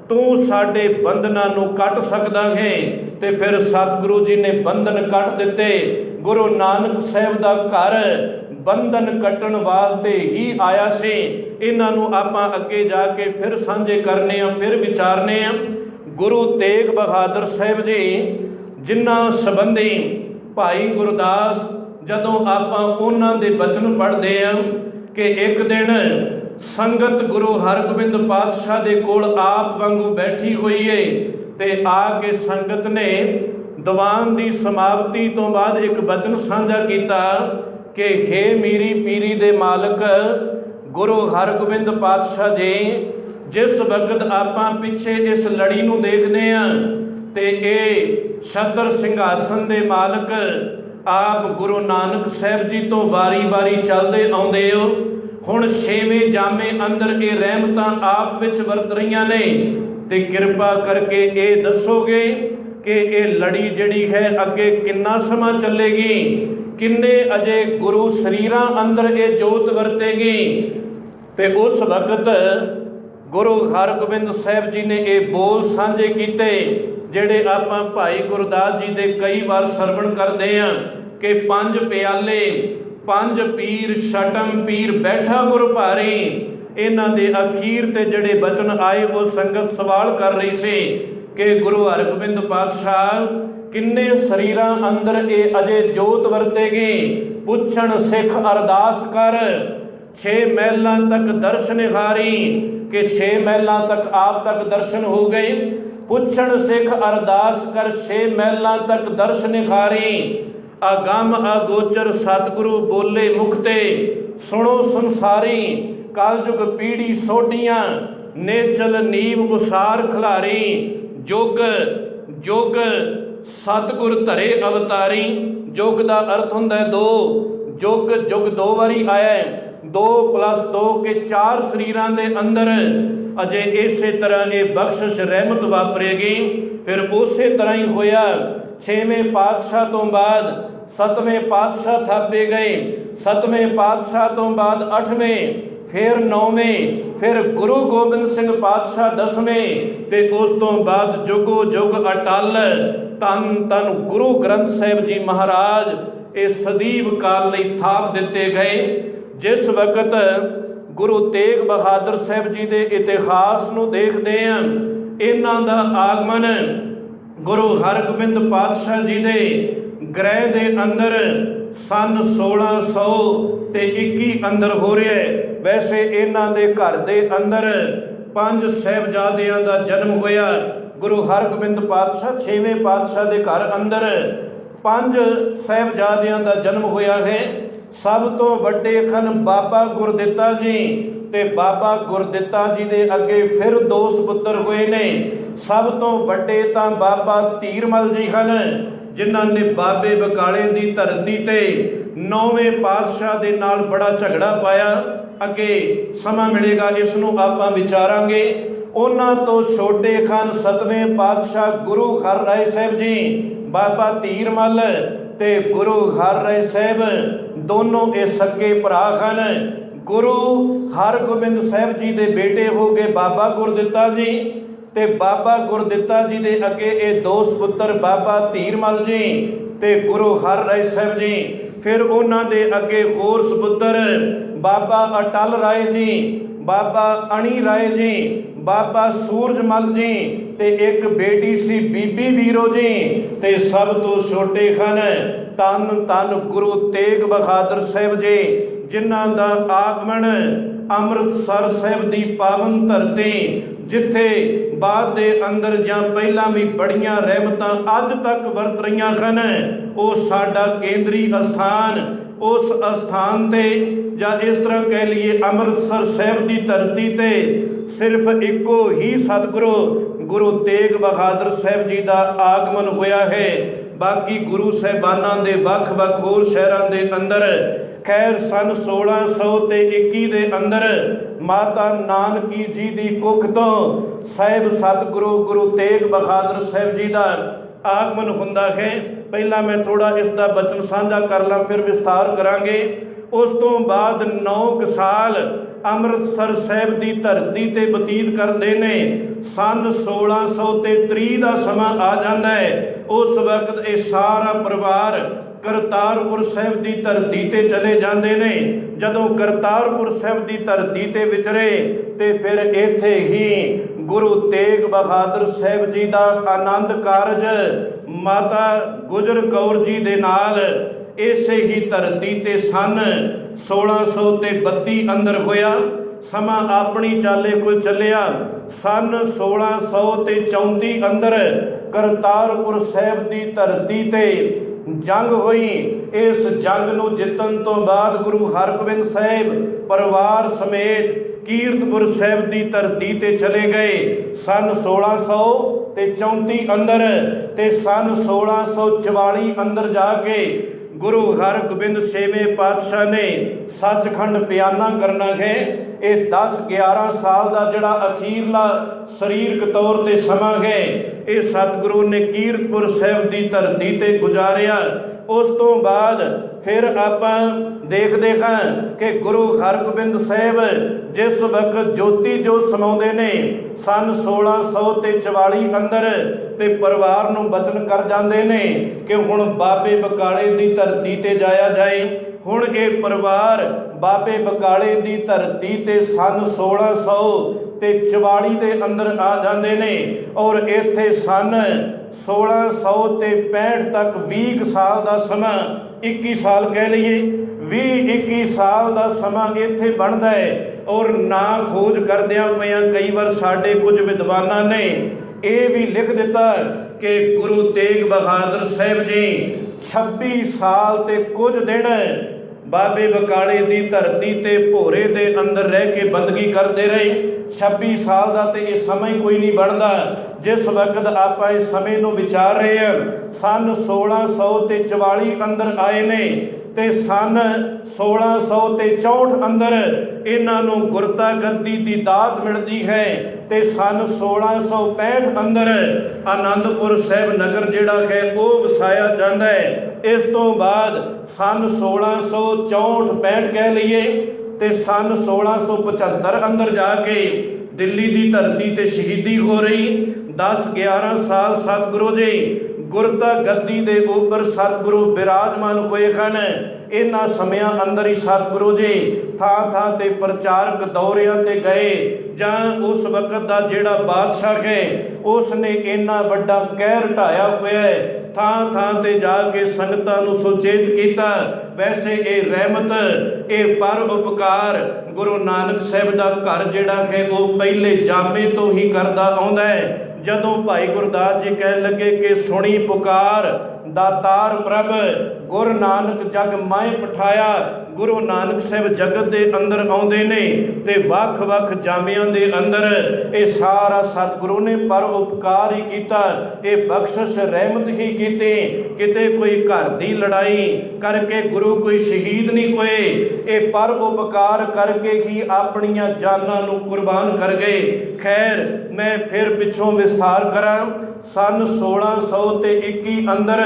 ਤੂੰ ਸਾਡੇ ਬੰਧਨਾਂ ਨੂੰ ਕੱਟ ਸਕਦਾ ਹੈ। ਤੇ ਫਿਰ ਸਤਿਗੁਰੂ ਜੀ ਨੇ ਬੰਧਨ ਕੱਟ ਦਿੱਤੇ। ਗੁਰੂ ਨਾਨਕ ਸਾਹਿਬ ਦਾ ਘਰ ਬੰਧਨ ਕੱਟਣ ਵਾਸਤੇ ਹੀ ਆਇਆ ਸੀ। ਇਹਨਾਂ ਨੂੰ ਆਪਾਂ ਅੱਗੇ ਜਾ ਕੇ ਫਿਰ ਸਾਂਝੇ ਕਰਨੇ ਆ, ਫਿਰ ਵਿਚਾਰਨੇ ਆ। ਗੁਰੂ ਤੇਗ ਬਹਾਦਰ ਸਾਹਿਬ ਜੀ ਜਿਨ੍ਹਾਂ ਸੰਬੰਧੀ ਭਾਈ ਗੁਰਦਾਸ, ਜਦੋਂ ਆਪਾਂ ਉਹਨਾਂ ਦੇ ਬਚਨ ਪੜ੍ਹਦੇ ਹਾਂ ਕਿ ਇੱਕ ਦਿਨ ਸੰਗਤ ਗੁਰੂ ਹਰਗੋਬਿੰਦ ਪਾਤਸ਼ਾਹ ਦੇ ਕੋਲ ਆਪ ਵਾਂਗੂ ਬੈਠੀ ਹੋਈ ਏ ਤੇ ਆ ਕੇ ਸੰਗਤ ਨੇ ਦੀਵਾਨ ਦੀ ਸਮਾਪਤੀ ਤੋਂ ਬਾਅਦ ਇੱਕ ਬਚਨ ਸਾਂਝਾ ਕੀਤਾ ਕਿ ਹੇ ਮੇਰੀ ਪੀਰੀ ਦੇ ਮਾਲਕ ਗੁਰੂ ਹਰਗੋਬਿੰਦ ਪਾਤਸ਼ਾਹ ਜੀ, ਜਿਸ ਵਕਤ ਆਪਾਂ ਪਿੱਛੇ ਇਸ ਲੜੀ ਨੂੰ ਦੇਖਦੇ ਹਾਂ ਤੇ ਇਹ ਛਤਰ ਸਿੰਘਾਸਨ ਦੇ ਮਾਲਕ ਆਪ ਗੁਰੂ ਨਾਨਕ ਸਾਹਿਬ ਜੀ ਤੋਂ ਵਾਰੀ-ਵਾਰੀ ਚੱਲਦੇ ਆਉਂਦੇ ਹੋ। ਹੁਣ 6ਵੇਂ ਜਾਮੇ ਅੰਦਰ ਇਹ ਰਹਿਮਤਾਂ ਆਪ ਵਿੱਚ ਵਰਤ ਰਹੀਆਂ ਨੇ ਤੇ ਕਿਰਪਾ ਕਰਕੇ ਇਹ ਦੱਸੋਗੇ ਕਿ ਇਹ ਲੜੀ ਜਿਹੜੀ ਹੈ ਅੱਗੇ ਕਿੰਨਾ ਸਮਾਂ ਚੱਲੇਗੀ, ਕਿੰਨੇ ਅਜੇ ਗੁਰੂ ਸਰੀਰਾਂ ਅੰਦਰ ਇਹ ਜੋਤ ਵਰਤੇਗੀ। ਤੇ ਉਸ ਵਕਤ ਗੁਰੂ ਹਰਗੋਬਿੰਦ ਸਾਹਿਬ ਜੀ ਨੇ ਇਹ ਬੋਲ ਸਾਂਝੇ ਕੀਤੇ ਜਿਹੜੇ ਆਪਾਂ ਭਾਈ ਗੁਰਦਾਸ ਜੀ ਦੇ ਕਈ ਵਾਰ ਸਰਵਣ ਕਰਦੇ ਹਾਂ ਕਿ 5 ਪਿਆਲੇ 5 ਪੀਰ ਛਟਮ ਪੀਰ ਬੈਠਾ ਗੁਰ ਭਾਰੀ। ਇਹਨਾਂ ਦੇ ਅਖੀਰ ਤੇ ਜਿਹੜੇ ਬਚਨ ਆਏ ਉਹ ਸੰਗਤ ਸਵਾਲ ਕਰ ਰਹੀ ਸੀ ਕਿ ਗੁਰੂ ਹਰਗੋਬਿੰਦ ਪਾਤਸ਼ਾਹ ਕਿੰਨੇ ਸਰੀਰਾਂ ਅੰਦਰ ਇਹ ਅਜੇ ਜੋਤ ਵਰਤੇਗੀ। ਪੁੱਛਣ ਸਿੱਖ ਅਰਦਾਸ ਕਰ 6 ਮਹਿਲਾਂ ਤੱਕ ਦਰਸ਼ਨ ਨਿਹਾਰੀ ਕਿ 6 ਮਹਿਲਾਂ ਤੱਕ ਆਪ ਤੱਕ ਦਰਸ਼ਨ ਹੋ ਗਏ। ਪੁੱਛਣ ਸਿੱਖ ਅਰਦਾਸ ਕਰ 6 ਮਹਿਲਾਂ ਤੱਕ ਦਰਸ਼ਨ ਨਿਹਾਰੀ। ਅਗੰਮ ਅਗੋਚਰ ਸਤਿਗੁਰੂ ਬੋਲੇ ਮੁਖ ਤੇ ਸੁਣੋ ਸੰਸਾਰੀ। ਕਲਯੁਗ ਪੀੜੀ ਸੋਢੀਆਂ ਨੇਚਲ ਨੀਵ ਉਸਾਰ ਖਿਲਾਰੀ। ਜੁਗ ਜੁਗ ਸਤਿਗੁਰ ਧਰੇ ਅਵਤਾਰੀ। ਜੁਗ ਦਾ ਅਰਥ ਹੁੰਦਾ 2, ਜੁਗ ਜੁਗ 2 ਵਾਰੀ ਆਇਆ ਹੈ। 2 + 2 ਕੇ 4 ਸਰੀਰਾਂ ਦੇ ਅੰਦਰ ਅਜੇ ਇਸੇ ਤਰ੍ਹਾਂ ਇਹ ਬਖਸ਼ਿਸ਼ ਰਹਿਮਤ ਵਾਪਰੇਗੀ। ਫਿਰ ਉਸੇ ਤਰ੍ਹਾਂ ਹੀ ਹੋਇਆ। 6ਵੇਂ ਪਾਤਸ਼ਾਹ ਤੋਂ ਬਾਅਦ 7ਵੇਂ ਪਾਤਸ਼ਾਹ ਥਾਪੇ ਗਏ। 7ਵੇਂ ਪਾਤਸ਼ਾਹ ਤੋਂ ਬਾਅਦ 8ਵੇਂ, ਫਿਰ 9ਵੇਂ, ਫਿਰ ਗੁਰੂ ਗੋਬਿੰਦ ਸਿੰਘ ਪਾਤਸ਼ਾਹ 10ਵੇਂ ਤੇ ਉਸ ਤੋਂ ਬਾਅਦ ਜੁਗੋ ਜੁਗ ਅਟਲ ਧੰਨ ਧੰਨ ਗੁਰੂ ਗ੍ਰੰਥ ਸਾਹਿਬ ਜੀ ਮਹਾਰਾਜ ਇਹ ਸਦੀਵ ਕਾਲ ਲਈ ਥਾਪ ਦਿੱਤੇ ਗਏ। ਜਿਸ ਵਕਤ ਗੁਰੂ ਤੇਗ ਬਹਾਦਰ ਸਾਹਿਬ ਜੀ ਦੇ ਇਤਿਹਾਸ ਨੂੰ ਦੇਖਦੇ ਹਾਂ, ਇਹਨਾਂ ਦਾ ਆਗਮਨ ਗੁਰੂ ਹਰਗੋਬਿੰਦ ਪਾਤਸ਼ਾਹ ਜੀ ਦੇ ਗ੍ਰਹਿ ਦੇ ਅੰਦਰ ਸਨ 1621 ਅੰਦਰ ਹੋ ਰਿਹਾ ਹੈ। ਵੈਸੇ ਇਹਨਾਂ ਦੇ ਘਰ ਦੇ ਅੰਦਰ 5 ਸਾਹਿਬਜ਼ਾਦਿਆਂ ਦਾ ਜਨਮ ਹੋਇਆ। ਗੁਰੂ ਹਰਗੋਬਿੰਦ ਪਾਤਸ਼ਾਹ 6ਵੇਂ ਪਾਤਸ਼ਾਹ ਦੇ ਘਰ ਅੰਦਰ 5 ਸਾਹਿਬਜ਼ਾਦਿਆਂ ਦਾ ਜਨਮ ਹੋਇਆ ਹੈ। ਸਭ ਤੋਂ ਵੱਡੇ ਹਨ ਬਾਬਾ ਗੁਰਦਿੱਤਾ ਜੀ ਤੇ ਬਾਬਾ ਗੁਰਦਿੱਤਾ ਜੀ ਦੇ ਅੱਗੇ ਫਿਰ 2 ਸਪੁੱਤਰ ਹੋਏ ਨੇ। ਸਭ ਤੋਂ ਵੱਡੇ ਤਾਂ ਬਾਬਾ ਧੀਰਮਲ ਜੀ ਹਨ, ਜਿਨ੍ਹਾਂ ਨੇ ਬਾਬੇ ਬਕਾਲੇ ਦੀ ਧਰਤੀ ਤੇ 9ਵੇਂ ਪਾਤਸ਼ਾਹ ਦੇ ਨਾਲ ਬੜਾ ਝਗੜਾ ਪਾਇਆ। ਅੱਗੇ ਸਮਾਂ ਮਿਲੇਗਾ ਇਸ ਨੂੰ ਆਪਾਂ ਵਿਚਾਰਾਂਗੇ। ਉਹਨਾਂ ਤੋਂ ਛੋਟੇ ਹਨ 7ਵੇਂ ਪਾਤਸ਼ਾਹ ਗੁਰੂ ਹਰ ਰਾਏ ਸਾਹਿਬ ਜੀ। ਬਾਬਾ ਧੀਰਮਲ ਤੇ ਗੁਰੂ ਹਰ ਰਾਏ ਸਾਹਿਬ ਦੋਨੋਂ ਇਹ ਸਕੇ ਭਰਾ ਹਨ। ਗੁਰੂ ਹਰਗੋਬਿੰਦ ਸਾਹਿਬ ਜੀ ਦੇ ਬੇਟੇ ਹੋ ਗਏ ਬਾਬਾ ਗੁਰਦਿੱਤਾ ਜੀ ਤੇ ਬਾਬਾ ਗੁਰਦਿੱਤਾ ਜੀ ਦੇ ਅੱਗੇ ਇਹ 2 ਸਪੁੱਤਰ ਬਾਬਾ ਧੀਰਮਲ ਜੀ ਤੇ ਗੁਰੂ ਹਰ ਰਾਏ ਸਾਹਿਬ ਜੀ। ਫਿਰ ਉਹਨਾਂ ਦੇ ਅੱਗੇ ਹੋਰ ਸਪੁੱਤਰ ਬਾਬਾ ਅਟਲ ਰਾਏ ਜੀ, ਬਾਬਾ ਅਣੀ ਰਾਏ ਜੀ, ਬਾਬਾ ਸੂਰਜਮਲ ਜੀ ਤੇ ਇੱਕ ਬੇਟੀ ਸੀ ਬੀਬੀ ਵੀਰੋ ਜੀ। ਤੇ ਸਭ ਤੋਂ ਛੋਟੇ ਹਨ ਧੰਨ ਧੰਨ ਗੁਰੂ ਤੇਗ ਬਹਾਦਰ ਸਾਹਿਬ ਜੀ, ਜਿਨ੍ਹਾਂ ਦਾ ਆਗਮਨ ਅੰਮ੍ਰਿਤਸਰ ਸਾਹਿਬ ਦੀ ਪਾਵਨ ਧਰਤੀ, ਜਿੱਥੇ ਬਾਅਦ ਦੇ ਅੰਦਰ ਜਾਂ ਪਹਿਲਾਂ ਵੀ ਬੜੀਆਂ ਰਹਿਮਤਾਂ ਅੱਜ ਤੱਕ ਵਰਤ ਰਹੀਆਂ ਹਨ। ਉਹ ਸਾਡਾ ਕੇਂਦਰੀ ਅਸਥਾਨ, ਉਸ ਅਸਥਾਨ ਤੇ ਜਾਂ ਇਸ ਤਰ੍ਹਾਂ ਕਹਿ ਲਈਏ ਅੰਮ੍ਰਿਤਸਰ ਸਾਹਿਬ ਦੀ ਧਰਤੀ ਤੇ ਸਿਰਫ ਇੱਕੋ ਹੀ ਸਤਿਗੁਰੂ ਗੁਰੂ ਤੇਗ ਬਹਾਦਰ ਸਾਹਿਬ ਜੀ ਦਾ ਆਗਮਨ ਹੋਇਆ ਹੈ। ਬਾਕੀ ਗੁਰੂ ਸਾਹਿਬਾਨਾਂ ਦੇ ਵੱਖ-ਵੱਖ ਹੋਰ ਸ਼ਹਿਰਾਂ ਦੇ ਅੰਦਰ ਖੈਰ ਸਨ 1621 ਦੇ ਅੰਦਰ ਮਾਤਾ ਨਾਨਕੀ ਜੀ ਦੀ ਕੁੱਖ ਤੋਂ ਸਾਹਿਬ ਸਤਿਗੁਰੂ ਗੁਰੂ ਤੇਗ ਬਹਾਦਰ ਸਾਹਿਬ ਜੀ ਦਾ ਆਗਮਨ ਹੁੰਦਾ ਹੈ। ਪਹਿਲਾਂ ਮੈਂ ਥੋੜਾ ਇਸ ਦਾ ਬਚਨ ਸਾਂਝਾ ਕਰ ਲਾਂ, ਫਿਰ ਵਿਸਥਾਰ ਕਰਾਂਗੇ। ਉਸ ਤੋਂ ਬਾਅਦ 9 ਸਾਲ ਅੰਮ੍ਰਿਤਸਰ ਸਾਹਿਬ ਦੀ ਧਰਤੀ ਤੇ ਬਤੀਤ ਕਰਦੇ ਨੇ। ਸਨ 1630 ਦਾ ਸਮਾਂ ਆ ਜਾਂਦਾ ਹੈ। ਉਸ ਵਕਤ ਇਹ ਸਾਰਾ ਪਰਿਵਾਰ ਕਰਤਾਰਪੁਰ ਸਾਹਿਬ ਦੀ ਧਰਤੀ ਤੇ ਚਲੇ ਜਾਂਦੇ ਨੇ। ਜਦੋਂ ਕਰਤਾਰਪੁਰ ਸਾਹਿਬ ਦੀ ਧਰਤੀ ਤੇ ਵਿਚਰੇ ਤੇ ਫਿਰ ਇੱਥੇ ਹੀ ਗੁਰੂ ਤੇਗ ਬਹਾਦਰ ਸਾਹਿਬ ਜੀ ਦਾ ਆਨੰਦ ਕਾਰਜ ਮਾਤਾ ਗੁਜਰ ਕੌਰ ਜੀ ਦੇ ਨਾਲ ਇਸੇ ਹੀ ਧਰਤੀ ਤੇ ਸਨ 1632 ਅੰਦਰ ਹੋਇਆ। ਸਮਾਂ ਆਪਣੀ ਚਾਲੇ ਕੋਈ ਚੱਲਿਆ। ਸਨ 1634 ਅੰਦਰ ਕਰਤਾਰਪੁਰ ਸਾਹਿਬ ਦੀ ਧਰਤੀ ਤੇ ਜੰਗ ਹੋਈ। ਇਸ ਜੰਗ ਨੂੰ ਜਿੱਤਣ ਤੋਂ ਬਾਅਦ ਗੁਰੂ ਹਰਗੋਬਿੰਦ ਸਾਹਿਬ ਪਰਿਵਾਰ ਸਮੇਤ ਕੀਰਤਪੁਰ ਸਾਹਿਬ ਦੀ ਧਰਤੀ ਤੇ ਚਲੇ ਗਏ। ਸਨ 1634 ਅੰਦਰ ਤੇ ਸਨ 1644 ਅੰਦਰ ਜਾ ਕੇ ਗੁਰੂ ਹਰਗੋਬਿੰਦ 6ਵੇਂ ਪਾਤਸ਼ਾਹ ਨੇ ਸੱਚਖੰਡ ਬਿਆਨਾ ਕਰਨਾ ਹੈ। ਇਹ 10-11 ਸਾਲ ਦਾ ਜਿਹੜਾ ਅਖੀਰਲਾ ਸਰੀਰਕ ਤੌਰ ਤੇ ਸਮਾਂ ਹੈ, ਇਹ ਸਤਿਗੁਰੂ ਨੇ ਕੀਰਤਪੁਰ ਸਾਹਿਬ ਦੀ ਧਰਤੀ ਤੇ ਗੁਜ਼ਾਰਿਆ। ਉਸ ਤੋਂ ਬਾਅਦ ਫਿਰ ਆਪਾਂ देखते हैं कि गुरु हरगोबिंद साहिब जिस वक्त ज्योति जो समाते ने सन 1644 अंदर ते परिवार नूं बचन कर जाते ने कि हुण बाबे बकाले की धरती ते जाया जाए। हुण ये परिवार बाबे बकाले की धरती ते सन 1644 के अंदर आ जाते ने और इत्थे सन 1665 तक 20 साल का समा 21 साल कह लीए 20-21 साल का समा इत्थे बनता है। और ना खोज करदियां होइयां कई बार साडे कुछ विद्वानां ने ये भी लिख दिता कि गुरु तेग बहादुर साहिब जी 26 साल ते कुछ दिन बाबे बकाले की धरती ते भोरे दे अंदर रह के बंदगी करते रहे। 26 साल का तो ये समय कोई नहीं बनता। जिस वक्त आप इस समय नूं विचार रहे हैं सन 1644 अंदर आए ने ते सन 1664 अंदर इन्हां नूं गुरता गद्दी की दात मिलती है ते सन 1665 अंदर आनंदपुर साहिब नगर जिहड़ा है वो वसाया जाता है। इस तो बाद सन 1664-65 कह लीए ते सन 1675 अंदर जाके दिल्ली की धरती ते शहीदी हो रही। 10-11 साल सतगुरु जी गुरता गद्दी दे उपर सतगुरु विराजमान होए हैं। इन्हां समयां अंदर ही सतगुरु जी थां थां ते प्रचारक दौरियां ते गए जां उस वक्त का जिहड़ा बादशाह है उसने इन्ना वड्डा कहर ढाया होया है थां थां ते जाके संगतां नूं सुचेत कीता। वैसे ये रहमत ये पर उपकार गुरु नानक साहिब का घर जिहड़ा है वो पहले जामे तो ही करदा आउंदा है। जदों भाई गुरदास जी कह लगे कि सुनी पुकार दातार प्रभ गुरु नानक जग माए पठाया। गुरु नानक साहिब जगत के अंदर आउंदे ने ते वख वख जामियां दे अंदर ये सारा सतगुरु ने पर उपकार ही कीता। ये बख्शिश रहमत ही कीती। किते कोई घर की लड़ाई करके गुरु कोई शहीद नहीं होए। ये पर उपकार करके ही अपनियां जानां नूं कुर्बान कर गए। खैर मैं फिर पिछों विस्तार करा। सन 1621 अंदर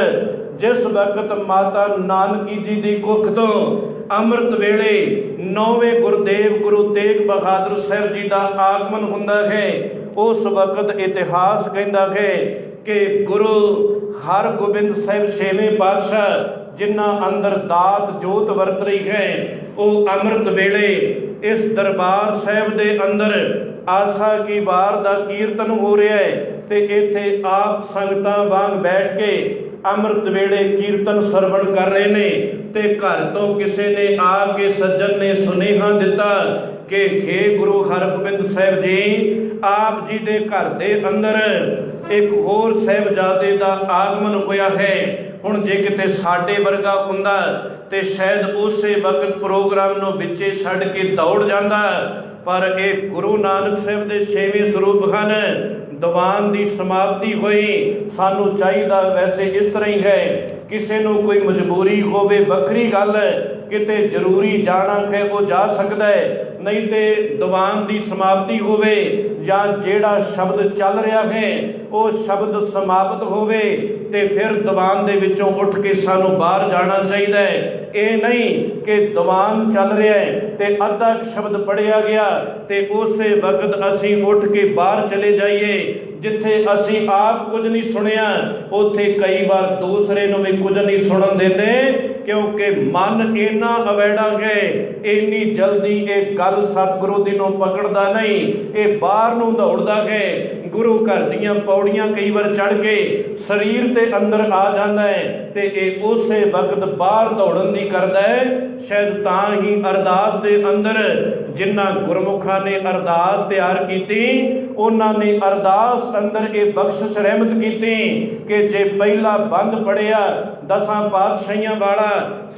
जिस वक्त माता नानकी जी की कुख तो अमृत वेले 9वें गुरुदेव गुरु तेग बहादुर साहिब जी का आगमन हुंदा है। उस वक्त इतिहास कहता है कि गुरु हरगोबिंद साहिब 6वें पातशाह जिन्हां अंदर दात जोत वरत रही है वो अमृत वेले इस दरबार साहिब के अंदर आसा की वार का कीर्तन हो रहा है ते इत्थे आप संगतां वांग बैठ के अमृत वेले कीर्तन सरवण कर रहे ने ते घर तो किसी ने आके सज्जन ने सुनेहा दिता कि हे गुरु हरगोबिंद साहिब जी आप जी दे घर दे अंदर एक होर साहिबजादे का आगमन होया है। हुण जे किते साडे वर्गा हुंदा ते शायद उस वक्त प्रोग्राम नूं विचे छड्ड के दौड़ जांदा पर एक गुरु नानक साहिब दे 6वें स्वरूप हैं। दीवान की समाप्ति हुई सानू चाहिदा वैसे इस तरह ही है किसी नूं कोई मजबूरी होवे वखरी गल है किते जरूरी जाना है वो जा सकता है नहीं तो दीवान की समाप्ति होवे या जेड़ा शब्द चल रहा है वो शब्द समाप्त होवे ते फिर दीवान दे विचों उठ के सानू बाहर जाना चाहिए। ये नहीं कि दीवान चल रहा है ते अद्धा शब्द पढ़िया गया ते उस वक्त असी उठ के बाहर चले जाइए। जिथे असी आप कुछ नहीं सुनिया उत्थे कई बार दूसरे नूं भी कुछ नहीं सुनन देंदे क्योंकि मन इन्ना अवैड़ा है इन्नी जल्दी एक गल सतगुरु दी नूं पकड़दा नहीं ये बाहर नूं दौड़दा है। गुरु घर दीयां पौड़ियां कई बार चढ़ के शरीर ते अंदर आ जाता है ते ये उस वक्त बाहर दौड़न दी करदा है। शायद तां ही अरदास दे अंदर जिन्हां गुरमुखां ने अरदास तैयार की उन्हां ने अरदास अंदर ये बख्शिश रहमत की कि जे पहला बंद पढ़िया 10 पातशाहियां वाला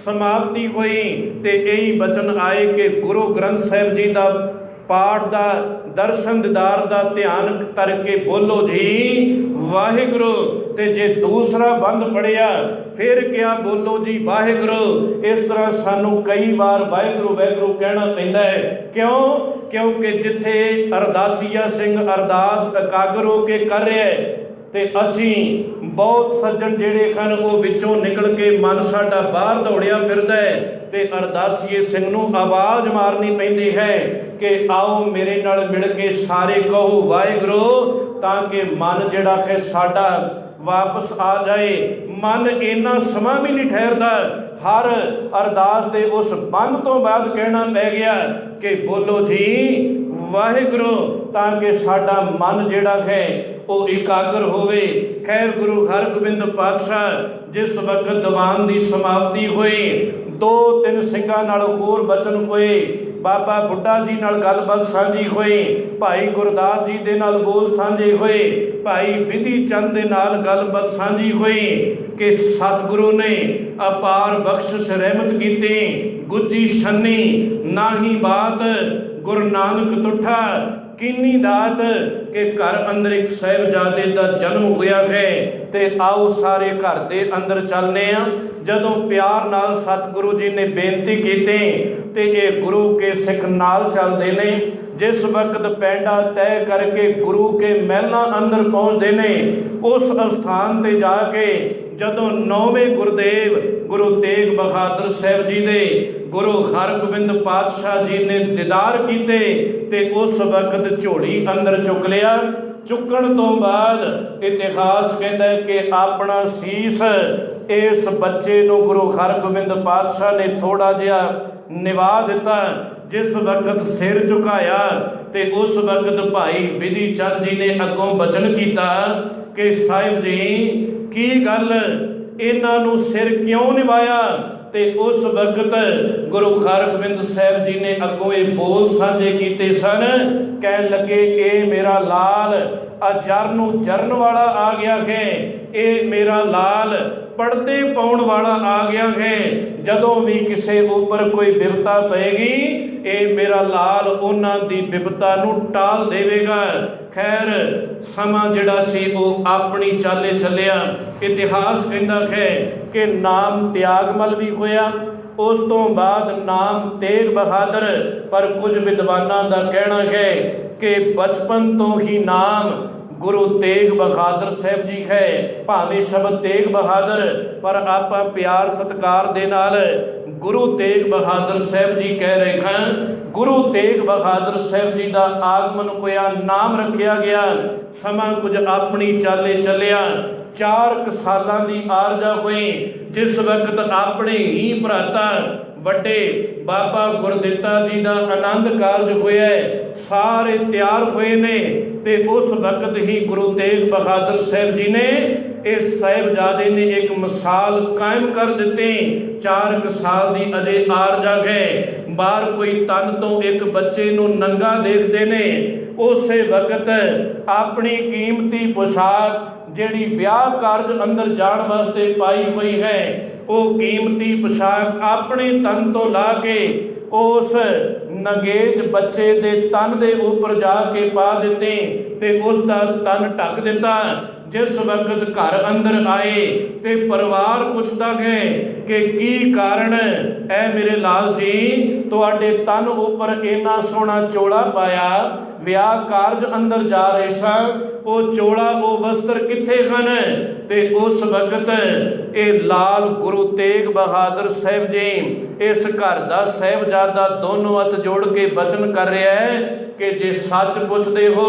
समाप्ति हुई तो यही बचन आए कि गुरु ग्रंथ साहिब जी का पाठ का दर्शन दीदार का ध्यान करके बोलो जी वाहिगुरु ते जे दूसरा बंद पढ़िया फिर क्या बोलो जी वाहिगुरु। इस तरह सानू कई बार वाहिगुरु वाहिगुरु कहना पैंदा है। क्यों? क्योंकि जिथे अरदासिया सिंह अरदास एकाग्र हो के कर रहा है ਤੇ ਅਸੀਂ ਬਹੁਤ ਸੱਜਣ ਜਿਹੜੇ ਹਨ ਉਹ ਵਿੱਚੋਂ ਨਿਕਲ ਕੇ ਮਨ ਸਾਡਾ ਬਾਹਰ ਦੌੜਿਆ ਫਿਰਦਾ ਹੈ ਤੇ ਅਰਦਾਸੀਏ ਸਿੰਘ ਨੂੰ ਆਵਾਜ਼ ਮਾਰਨੀ ਪੈਂਦੀ ਹੈ ਕਿ ਆਓ ਮੇਰੇ ਨਾਲ ਮਿਲ ਕੇ ਸਾਰੇ ਕਹੋ ਵਾਹਿਗੁਰੂ, ਤਾਂ ਕਿ ਮਨ ਜਿਹੜਾ ਹੈ ਸਾਡਾ ਵਾਪਸ ਆ ਜਾਏ। ਮਨ ਇੰਨਾ ਸਮਾਂ ਵੀ ਨਹੀਂ ਠਹਿਰਦਾ। ਹਰ ਅਰਦਾਸ ਦੇ ਉਸ ਬੰਦ ਤੋਂ ਬਾਅਦ ਕਹਿਣਾ ਪੈ ਗਿਆ ਕਿ ਬੋਲੋ ਜੀ ਵਾਹਿਗੁਰੂ, ਤਾਂ ਕਿ ਸਾਡਾ ਮਨ ਜਿਹੜਾ ਹੈ ਉਹ ਇਕਾਗਰ ਹੋਵੇ। ਖੈਰ ਗੁਰੂ ਹਰਗੋਬਿੰਦ ਪਾਤਸ਼ਾਹ ਜਿਸ ਵਕਤ ਦੀਵਾਨ ਦੀ ਸਮਾਪਤੀ ਹੋਈ, 2-3 ਸਿੰਘਾਂ ਨਾਲ ਹੋਰ ਬਚਨ ਹੋਏ, ਬਾਬਾ ਬੁੱਢਾ ਜੀ ਨਾਲ ਗੱਲਬਾਤ ਸਾਂਝੀ ਹੋਈ, ਭਾਈ ਗੁਰਦਾਸ ਜੀ ਦੇ ਨਾਲ ਬੋਲ ਸਾਂਝੇ ਹੋਏ, ਭਾਈ ਬਿਧੀ ਚੰਦ ਦੇ ਨਾਲ ਗੱਲਬਾਤ ਸਾਂਝੀ ਹੋਈ ਕਿ ਸਤਿਗੁਰੂ ਨੇ ਅਪਾਰ ਬਖਸ਼ਿਸ਼ ਰਹਿਮਤ ਕੀਤੀ। ਗੁੱਜੀ ਛੰਨੀ ਨਾਹੀ ਬਾਤ, ਗੁਰੂ ਨਾਨਕ ਤੁਠਾ ਕੀਨੀ ਦਾਤ, ਕਿ ਘਰ ਅੰਦਰ ਇੱਕ ਸਾਹਿਬਜ਼ਾਦੇ ਦਾ ਜਨਮ ਹੋਇਆ ਹੈ। ਤੇ ਆਓ ਸਾਰੇ ਘਰ ਦੇ ਅੰਦਰ ਚੱਲਦੇ ਹਾਂ। ਜਦੋਂ ਪਿਆਰ ਨਾਲ ਸਤਿਗੁਰੂ ਜੀ ਨੇ ਬੇਨਤੀ ਕੀਤੀ ਤੇ ਇਹ ਗੁਰੂ ਕੇ ਸਿੱਖ ਨਾਲ ਚੱਲਦੇ ਨੇ। ਜਿਸ ਵਕਤ ਪੈਂਡਾ ਤੈਅ ਕਰਕੇ ਗੁਰੂ ਕੇ ਮਹਿਲਾਂ ਅੰਦਰ ਪਹੁੰਚਦੇ ਨੇ, ਉਸ ਅਸਥਾਨ ਤੇ ਜਾ ਕੇ ਜਦੋਂ 9ਵੇਂ ਗੁਰਦੇਵ ਗੁਰੂ ਤੇਗ ਬਹਾਦਰ ਸਾਹਿਬ ਜੀ ਦੇ ਗੁਰੂ ਹਰਗੋਬਿੰਦ ਪਾਤਸ਼ਾਹ ਜੀ ਨੇ ਦੀਦਾਰ ਕੀਤੇ ਤੇ ਉਸ ਵਕਤ ਝੋਲੀ ਅੰਦਰ ਚੁੱਕ ਲਿਆ। ਚੁੱਕਣ ਤੋਂ ਬਾਅਦ ਇਤਿਹਾਸ ਕਹਿੰਦਾ ਹੈ ਕਿ ਆਪਣਾ ਸੀਸ ਇਸ ਬੱਚੇ ਨੂੰ ਗੁਰੂ ਹਰਗੋਬਿੰਦ ਪਾਤਸ਼ਾਹ ਨੇ ਥੋੜਾ ਜਿਹਾ ਨਿਵਾ ਦਿੱਤਾ। ਜਿਸ ਵਕਤ ਸਿਰ ਝੁਕਾਇਆ ਤੇ ਉਸ ਵਕਤ ਭਾਈ ਬਿਧੀ ਚੰਦ ਜੀ ਨੇ ਅੱਗੋਂ ਬਚਨ ਕੀਤਾ ਕਿ ਸਾਹਿਬ ਜੀ ਕੀ ਗੱਲ, ਇਹਨਾਂ ਨੂੰ ਸਿਰ ਕਿਉਂ ਨਿਵਾਇਆ? ਤੇ ਉਸ ਵਕਤ ਗੁਰੂ ਹਰਗੋਬਿੰਦ ਸਾਹਿਬ ਜੀ ਨੇ ਅੱਗੋਂ ਇਹ ਬੋਲ ਸਾਂਝੇ ਕੀਤੇ ਸਨ। ਕਹਿਣ ਲੱਗੇ ਇਹ ਮੇਰਾ ਲਾਲ ਅਜਰ ਨੂੰ ਜਰਨ ਵਾਲਾ ਆ ਗਿਆ ਹੈ, ਇਹ ਮੇਰਾ ਲਾਲ ਪੜਦੇ ਪਾਉਣ ਵਾਲਾ ਆ ਗਿਆ ਹੈ। ਜਦੋਂ ਵੀ ਕਿਸੇ ਉੱਪਰ ਕੋਈ ਬਿਪਤਾ ਪਏਗੀ, ਇਹ ਮੇਰਾ ਲਾਲ ਉਹਨਾਂ ਦੀ ਬਿਪਤਾ ਨੂੰ ਟਾਲ ਦੇਵੇਗਾ। ਖੈਰ ਸਮਾਂ ਜਿਹੜਾ ਸੀ ਉਹ ਆਪਣੀ ਚਾਲੇ ਚੱਲਿਆ। ਇਤਿਹਾਸ ਕਹਿੰਦਾ ਹੈ ਕਿ ਨਾਮ ਤਿਆਗਮਲ ਵੀ ਹੋਇਆ, ਉਸ ਤੋਂ ਬਾਅਦ ਨਾਮ ਤੇਗ ਬਹਾਦਰ। ਪਰ ਕੁਝ ਵਿਦਵਾਨਾਂ ਦਾ ਕਹਿਣਾ ਹੈ ਕਿ ਬਚਪਨ ਤੋਂ ਹੀ ਨਾਮ ਗੁਰੂ ਤੇਗ ਬਹਾਦਰ ਸਾਹਿਬ ਜੀ ਹੈ। ਭਾਵੇਂ ਸ਼ਬਦ ਤੇਗ ਬਹਾਦਰ, ਪਰ ਆਪਾਂ ਪਿਆਰ ਸਤਿਕਾਰ ਦੇ ਨਾਲ ਗੁਰੂ ਤੇਗ ਬਹਾਦਰ ਸਾਹਿਬ ਜੀ ਕਹਿ ਰਹੇ ਹਾਂ। ਗੁਰੂ ਤੇਗ ਬਹਾਦਰ ਸਾਹਿਬ ਜੀ ਦਾ ਆਗਮਨ ਹੋਇਆ, ਨਾਮ ਰੱਖਿਆ ਗਿਆ। ਸਮਾਂ ਕੁਝ ਆਪਣੀ ਚਾਲੇ ਚੱਲਿਆ। 4 ਸਾਲਾਂ ਦੀ ਆਰਜਾ ਹੋਈ, ਜਿਸ ਵਕਤ ਆਪਣੇ ਹੀ ਭਰਾਤਾ ਵੱਡੇ ਬਾਬਾ ਗੁਰਦਿੱਤਾ ਜੀ ਦਾ ਆਨੰਦ ਕਾਰਜ ਹੋਇਆ। ਸਾਰੇ ਤਿਆਰ ਹੋਏ ਨੇ ਤੇ ਉਸ ਵਕਤ ਹੀ ਗੁਰੂ ਤੇਗ ਬਹਾਦਰ ਸਾਹਿਬ ਜੀ ਨੇ ਇਸ ਸਾਹਿਬਜ਼ਾਦੇ ਨੇ ਇੱਕ ਮਿਸਾਲ ਕਾਇਮ ਕਰ ਦਿੱਤੀ। 4 ਸਾਲ ਦੀ ਅਜੇ ਆਰਜਾ ਹੈ। ਬਾਹਰ ਕੋਈ ਤਨ ਤੋਂ ਇੱਕ ਬੱਚੇ ਨੂੰ ਨੰਗਾ ਦੇਖਦੇ ਨੇ। ਉਸੇ ਵਕਤ ਆਪਣੀ ਕੀਮਤੀ ਪੁਸ਼ਾਕ ਜਿਹੜੀ ਵਿਆਹ ਕਾਰਜ ਅੰਦਰ ਜਾਣ ਵਾਸਤੇ ਪਾਈ ਹੋਈ ਹੈ, ਉਹ ਕੀਮਤੀ ਪੁਸ਼ਾਕ ਆਪਣੇ ਤਨ ਤੋਂ ਲਾ ਕੇ ਉਸ ਨਗੇਜ ਬੱਚੇ ਦੇ ਤਨ ਦੇ ਉੱਪਰ ਜਾ ਕੇ ਪਾ ਦਿੱਤੀ ਤੇ ਉਸ ਦਾ ਤਨ ਢੱਕ ਦਿੱਤਾ। ਜਿਸ ਵਕਤ ਘਰ ਅੰਦਰ ਆਏ ਤੇ ਪਰਿਵਾਰ ਪੁੱਛਦਾ ਹੈ ਕਿ ਕੀ ਕਾਰਨ ਹੈ ਮੇਰੇ ਲਾਲ ਜੀ, ਤੁਹਾਡੇ ਤਨ ਉੱਪਰ ਇੰਨਾ ਸੋਹਣਾ ਚੋਲਾ ਪਾਇਆ, ਵਿਆਹ ਕਾਰਜ ਅੰਦਰ ਜਾ ਰਹੇ ਸਾਂ, ਉਹ ਚੋਲਾ ਉਹ ਵਸਤਰ ਕਿੱਥੇ ਹਨ? ਤੇ ਉਸ ਵਕਤ ਇਹ ਲਾਲ ਗੁਰੂ ਤੇਗ ਬਹਾਦਰ ਸਾਹਿਬ ਜੀ ਇਸ ਘਰ ਦਾ ਸਾਹਿਬਜ਼ਾਦਾ ਦੋਨੋਂ ਹੱਥ ਜੋੜ ਕੇ ਬਚਨ ਕਰ ਰਿਹਾ ਹੈ ਕਿ ਜੇ ਸੱਚ ਪੁੱਛਦੇ ਹੋ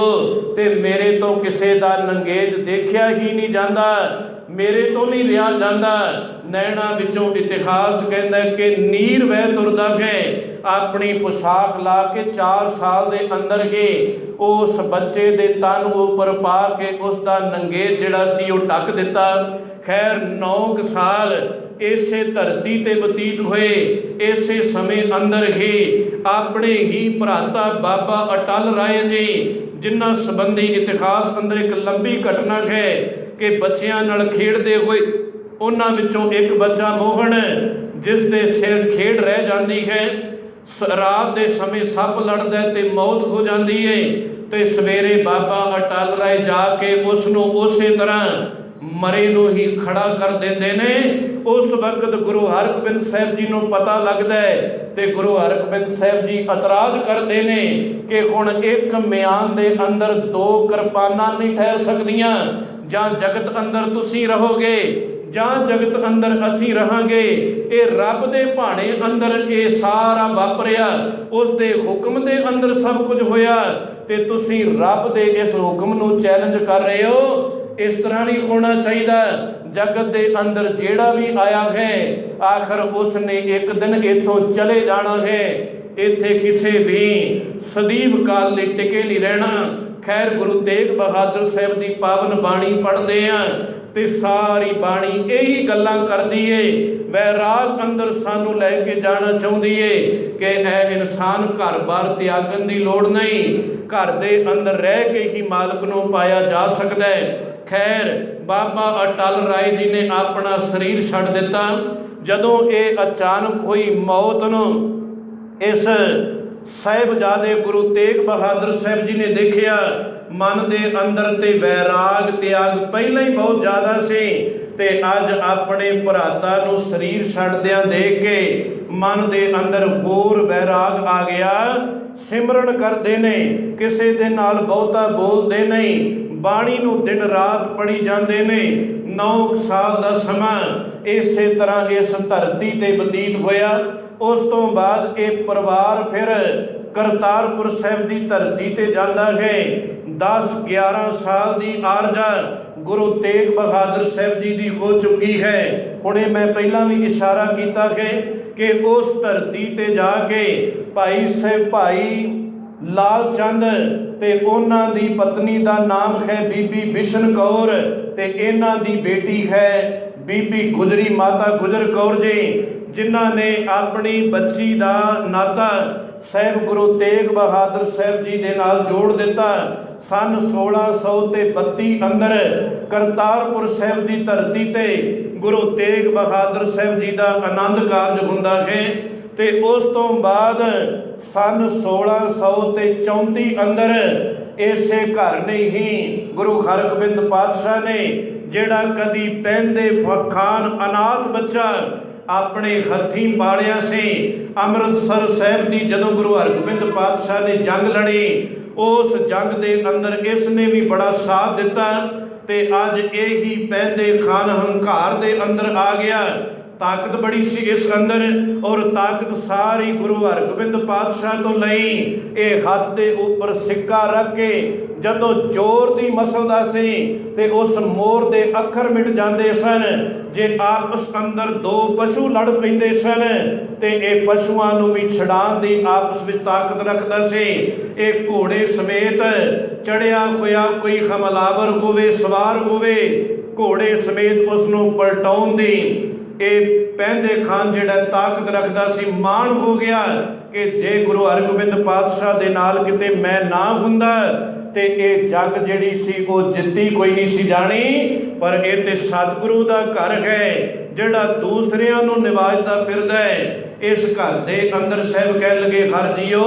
ਤੇ ਮੇਰੇ ਤੋਂ ਕਿਸੇ ਦਾ ਨੰਗੇਜ ਦੇਖਿਆ ਹੀ ਨਹੀਂ ਜਾਂਦਾ, ਮੇਰੇ ਤੋਂ ਨਹੀਂ ਰਿਹਾ ਜਾਂਦਾ। ਨੈਣਾ ਵਿੱਚੋਂ ਇਤਿਹਾਸ ਕਹਿੰਦਾ ਕਿ ਨੀਰ ਵਹਿ ਤੁਰਦਾ ਹੈ। ਆਪਣੀ ਪੁਸ਼ਾਕ ਲਾ ਕੇ 4 ਸਾਲ ਦੇ ਅੰਦਰ ਹੀ ਉਸ ਬੱਚੇ ਦੇ ਤਨ ਉੱਪਰ ਪਾ ਕੇ ਉਸ ਦਾ ਨੰਗੇਜ ਜਿਹੜਾ ਸੀ ਉਹ ਢੱਕ ਦਿੱਤਾ। ਖੈਰ 9 ਸਾਲ ਇਸੇ ਧਰਤੀ ਤੇ ਬਤੀਤ ਹੋਏ। ਇਸੇ ਸਮੇਂ ਅੰਦਰ ਹੀ ਆਪਣੇ ਹੀ ਭਰਾਤਾ ਬਾਬਾ ਅਟਲ ਰਾਏ ਜੀ, ਜਿਨ੍ਹਾਂ ਸੰਬੰਧੀ ਇਤਿਹਾਸ ਅੰਦਰ ਇੱਕ ਲੰਬੀ ਘਟਨਾ ਹੈ ਕਿ ਬੱਚਿਆਂ ਨਾਲ ਖੇਡਦੇ ਹੋਏ ਉਹਨਾਂ ਵਿੱਚੋਂ ਇੱਕ ਬੱਚਾ ਮੋਹਨ, ਜਿਸ ਦੇ ਸਿਰ ਖੇਡ ਰਹਿ ਜਾਂਦੀ ਹੈ, ਰਾਤ ਦੇ ਸਮੇਂ ਸੱਪ ਲੜਦਾ ਤੇ ਮੌਤ ਹੋ ਜਾਂਦੀ ਹੈ ਤੇ ਸਵੇਰੇ ਬਾਬਾ ਅਟਲ ਰਾਏ ਜਾ ਕੇ ਉਸ ਨੂੰ ਉਸੇ ਤਰ੍ਹਾਂ ਮਰੇ ਨੂੰ ਹੀ ਖੜਾ ਕਰ ਦਿੰਦੇ ਨੇ। ਉਸ ਵਕਤ ਗੁਰੂ ਹਰਗੋਬਿੰਦ ਸਾਹਿਬ ਜੀ ਨੂੰ ਪਤਾ ਲੱਗਦਾ ਹੈ ਤੇ ਗੁਰੂ ਹਰਗੋਬਿੰਦ ਸਾਹਿਬ ਜੀ ਇਤਰਾਜ਼ ਕਰਦੇ ਨੇ ਕਿ ਹੁਣ ਇੱਕ ਮਿਆਨ ਦੇ ਅੰਦਰ 2 ਕਿਰਪਾਨਾਂ ਨਹੀਂ ਠਹਿਰ ਸਕਦੀਆਂ। ਜਾਂ ਜਗਤ ਅੰਦਰ ਤੁਸੀਂ ਰਹੋਗੇ ਜਾਂ ਜਗਤ ਅੰਦਰ ਅਸੀਂ ਰਹਾਂਗੇ। ਇਹ ਰੱਬ ਦੇ ਭਾਣੇ ਅੰਦਰ ਇਹ ਸਾਰਾ ਵਾਪਰਿਆ, ਉਸ ਦੇ ਹੁਕਮ ਦੇ ਅੰਦਰ ਸਭ ਕੁਝ ਹੋਇਆ, ਤੇ ਤੁਸੀਂ ਰੱਬ ਦੇ ਇਸ ਹੁਕਮ ਨੂੰ ਚੈਲੰਜ ਕਰ ਰਹੇ ਹੋ। ਇਸ ਤਰ੍ਹਾਂ ਨਹੀਂ ਹੋਣਾ ਚਾਹੀਦਾ। ਜਗਤ ਦੇ ਅੰਦਰ ਜਿਹੜਾ ਵੀ ਆਇਆ ਹੈ ਆਖਰ ਉਸ ਨੇ ਇੱਕ ਦਿਨ ਇੱਥੋਂ ਚਲੇ ਜਾਣਾ ਹੈ। ਇੱਥੇ ਕਿਸੇ ਵੀ ਸਦੀਵ ਕਾਲ ਲਈ ਟਿਕੇ ਨਹੀਂ ਰਹਿਣਾ। ਖੈਰ, ਗੁਰੂ ਤੇਗ ਬਹਾਦਰ ਸਾਹਿਬ ਦੀ ਪਾਵਨ ਬਾਣੀ ਪੜ੍ਹਦੇ ਆ ਤੇ ਸਾਰੀ ਬਾਣੀ ਇਹੀ ਗੱਲਾਂ ਕਰਦੀ ਏ, ਵੈਰਾਗ ਅੰਦਰ ਸਾਨੂੰ ਲੈ ਕੇ ਜਾਣਾ ਚਾਹੁੰਦੀ ਏ ਕਿ ਇਹ ਇਨਸਾਨ ਘਰ-ਬਾਰ ਤਿਆਗਣ ਦੀ ਲੋੜ ਨਹੀਂ, ਘਰ ਦੇ ਅੰਦਰ ਰਹਿ ਕੇ ਹੀ ਮਾਲਕ ਨੂੰ ਪਾਇਆ ਜਾ ਸਕਦਾ ਹੈ। ਖੈਰ, ਬਾਬਾ ਅਟਲ ਰਾਏ ਜੀ ਨੇ ਆਪਣਾ ਸਰੀਰ ਛੱਡ ਦਿੱਤਾ। ਜਦੋਂ ਇਹ ਅਚਾਨਕ ਹੋਈ ਮੌਤ ਨੂੰ ਇਸ ਸਾਹਿਬਜ਼ਾਦੇ ਗੁਰੂ ਤੇਗ ਬਹਾਦਰ ਸਾਹਿਬ ਜੀ ਨੇ ਦੇਖਿਆ, ਮਨ ਦੇ ਅੰਦਰ ਤੇ ਵੈਰਾਗ ਤਿਆਗ ਪਹਿਲਾਂ ਹੀ ਬਹੁਤ ਜ਼ਿਆਦਾ ਸੀ, ਤੇ ਅੱਜ ਆਪਣੇ ਭਰਾਤਾ ਨੂੰ ਸਰੀਰ ਛੱਡਦਿਆਂ ਦੇਖ ਕੇ ਮਨ ਦੇ ਅੰਦਰ ਹੋਰ ਵੈਰਾਗ ਆ ਗਿਆ। ਸਿਮਰਨ ਕਰਦੇ ਨੇ, ਕਿਸੇ ਦੇ ਨਾਲ ਬਹੁਤਾ ਬੋਲਦੇ ਨਹੀਂ, ਬਾਣੀ ਨੂੰ ਦਿਨ ਰਾਤ ਪੜ੍ਹੀ ਜਾਂਦੇ ਨੇ। 9 ਸਾਲ ਦਾ ਸਮਾਂ ਇਸੇ ਤਰ੍ਹਾਂ ਇਸ ਧਰਤੀ ਤੇ ਬਤੀਤ ਹੋਇਆ। ਉਸ ਤੋਂ ਬਾਅਦ ਇਹ ਪਰਿਵਾਰ ਫਿਰ ਕਰਤਾਰਪੁਰ ਸਾਹਿਬ ਦੀ ਧਰਤੀ ਤੇ ਜਾਂਦਾ ਹੈ। 10-11 ਸਾਲ ਦੀ ਆਰਜ਼ਾ ਗੁਰੂ ਤੇਗ ਬਹਾਦਰ ਸਾਹਿਬ ਜੀ ਦੀ ਹੋ ਚੁੱਕੀ ਹੈ। ਹੁਣੇ ਮੈਂ ਪਹਿਲਾਂ ਵੀ ਇਸ਼ਾਰਾ ਕੀਤਾ ਹੈ ਕਿ ਉਸ ਧਰਤੀ ਤੇ ਜਾ ਕੇ ਭਾਈ ਲਾਲ ਚੰਦ ਤੇ ਉਹਨਾਂ ਦੀ ਪਤਨੀ ਦਾ ਨਾਮ ਹੈ ਬੀਬੀ ਬਿਸ਼ਨ ਕੌਰ, ਤੇ ਇਹਨਾਂ ਦੀ ਬੇਟੀ ਹੈ ਬੀਬੀ ਗੁਜਰੀ ਮਾਤਾ ਗੁਜਰ ਕੌਰ ਜੀ, ਜਿਨ੍ਹਾਂ ਨੇ ਆਪਣੀ ਬੱਚੀ ਦਾ ਨਾਤਾ ਸਾਹਿਬ ਗੁਰੂ ਤੇਗ ਬਹਾਦਰ ਸਾਹਿਬ ਜੀ ਦੇ ਨਾਲ ਜੋੜ ਦਿੱਤਾ। ਸਨ 1632 ਅੰਦਰ ਕਰਤਾਰਪੁਰ ਸਾਹਿਬ ਦੀ ਧਰਤੀ ਤੇ ਗੁਰੂ ਤੇਗ ਬਹਾਦਰ ਸਾਹਿਬ ਜੀ ਦਾ ਆਨੰਦ ਕਾਰਜ ਹੁੰਦਾ ਹੈ, ਤੇ ਉਸ ਤੋਂ ਬਾਅਦ ਸਨ 1634 ਅੰਦਰ ਇਸੇ ਘਰ ਨੇ ਹੀ ਗੁਰੂ ਹਰਗੋਬਿੰਦ ਪਾਤਸ਼ਾਹ ਨੇ, ਜਿਹੜਾ ਕਦੀ ਪਹਿੰਦੇ ਖਾਨ ਅਨਾਥ ਬੱਚਾ ਆਪਣੇ ਹੱਥੀਂ ਪਾਲਿਆ ਸੀ, ਅੰਮ੍ਰਿਤਸਰ ਸਾਹਿਬ ਦੀ ਜਦੋਂ ਗੁਰੂ ਹਰਗੋਬਿੰਦ ਪਾਤਸ਼ਾਹ ਨੇ ਜੰਗ ਲੜੀ, ਉਸ ਜੰਗ ਦੇ ਅੰਦਰ ਇਸ ਨੇ ਵੀ ਬੜਾ ਸਾਥ ਦਿੱਤਾ, ਤੇ ਅੱਜ ਇਹੀ ਪਹਿੰਦੇ ਖਾਨ ਹੰਕਾਰ ਦੇ ਅੰਦਰ ਆ ਗਿਆ। ਤਾਕਤ ਬੜੀ ਸੀ ਇਸ ਅੰਦਰ, ਔਰ ਤਾਕਤ ਸਾਰੀ ਗੁਰੂ ਹਰਗੋਬਿੰਦ ਪਾਤਸ਼ਾਹ ਤੋਂ ਲਈ। ਇਹ ਹੱਥ ਦੇ ਉੱਪਰ ਸਿੱਕਾ ਰੱਖ ਕੇ ਜਦੋਂ ਜ਼ੋਰ ਦੀ ਮਸਲਦਾ ਸੀ ਤੇ ਉਸ ਮੋਹਰ ਦੇ ਅੱਖਰ ਮਿਟ ਜਾਂਦੇ ਸਨ। ਜੇ ਆਪਸ ਅੰਦਰ 2 ਪਸ਼ੂ ਲੜ ਪੈਂਦੇ ਸਨ ਤੇ ਇਹ ਪਸ਼ੂਆਂ ਨੂੰ ਵੀ ਛਡਾਉਣ ਦੀ ਆਪਸ ਵਿੱਚ ਤਾਕਤ ਰੱਖਦਾ ਸੀ। ਇਹ ਘੋੜੇ ਸਮੇਤ ਚੜਿਆ ਹੋਇਆ ਕੋਈ ਹਮਲਾਵਰ ਹੋਵੇ, ਸਵਾਰ ਹੋਵੇ, ਘੋੜੇ ਸਮੇਤ ਉਸ ਨੂੰ ਪਲਟਾਉਣ ਦੀ ਇਹ ਪਹਿੰਦੇ ਖਾਨ ਜਿਹੜਾ ਤਾਕਤ ਰੱਖਦਾ ਸੀ। ਮਾਣ ਹੋ ਗਿਆ ਕਿ ਜੇ ਗੁਰੂ ਹਰਗੋਬਿੰਦ ਪਾਤਸ਼ਾਹ ਦੇ ਨਾਲ ਕਿਤੇ ਮੈਂ ਨਾ ਹੁੰਦਾ ਤੇ ਇਹ ਜੰਗ ਜਿਹੜੀ ਸੀ ਉਹ ਜਿੱਤੀ ਕੋਈ ਨਹੀਂ ਸੀ ਜਾਣੀ। ਪਰ ਇਹ ਤੇ ਸਤਿਗੁਰੂ ਦਾ ਘਰ ਹੈ ਜਿਹੜਾ ਦੂਸਰਿਆਂ ਨੂੰ ਨਿਵਾਜਦਾ ਫਿਰਦਾ ਹੈ। ਇਸ ਘਰ ਦੇ ਅੰਦਰ ਸਾਹਿਬ ਕਹਿਣ ਲੱਗੇ, ਹਰ ਜੀਓ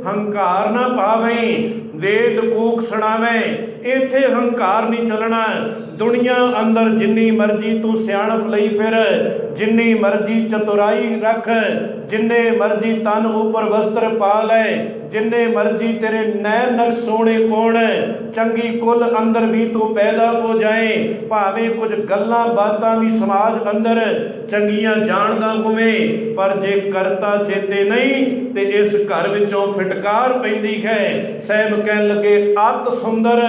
ਹੰਕਾਰ ਨਾ ਪਾਵੇਂ, ਵੇਦ ਕੂਕ ਸੁਣਾਵੇਂ। ਇੱਥੇ ਹੰਕਾਰ ਨਹੀਂ ਚੱਲਣਾ। ਦੁਨੀਆ ਅੰਦਰ ਜਿੰਨੀ ਮਰਜ਼ੀ ਤੂੰ ਸਿਆਣਪ ਲਈ ਫਿਰ, ਜਿੰਨੀ ਮਰਜ਼ੀ ਚਤੁਰਾਈ ਰੱਖ, ਜਿੰਨੇ ਮਰਜ਼ੀ ਤਨ ਉੱਪਰ ਵਸਤਰ ਪਾ ਲੈ, ਜਿੰਨੇ ਮਰਜ਼ੀ ਤੇਰੇ ਨੈਣ ਨਕਸ਼ ਸੋਹਣੇ ਹੋਣ, ਚੰਗੀ ਕੁੱਲ ਅੰਦਰ ਵੀ ਤੂੰ ਪੈਦਾ ਹੋ ਜਾਏ, ਭਾਵੇਂ ਕੁਝ ਗੱਲਾਂ ਬਾਤਾਂ ਵੀ ਸਮਾਜ ਅੰਦਰ ਚੰਗੀਆਂ ਜਾਣਦਾ ਹੋਵੇ, ਪਰ ਜੇ ਕਰਤਾ ਚੇਤੇ ਨਹੀਂ ਤੇ ਇਸ ਘਰ ਵਿੱਚੋਂ ਫਿਟਕਾਰ ਪੈਂਦੀ ਹੈ। ਸਾਹਿਬ ਕਹਿਣ ਲੱਗੇ, ਅਤ ਸੁੰਦਰ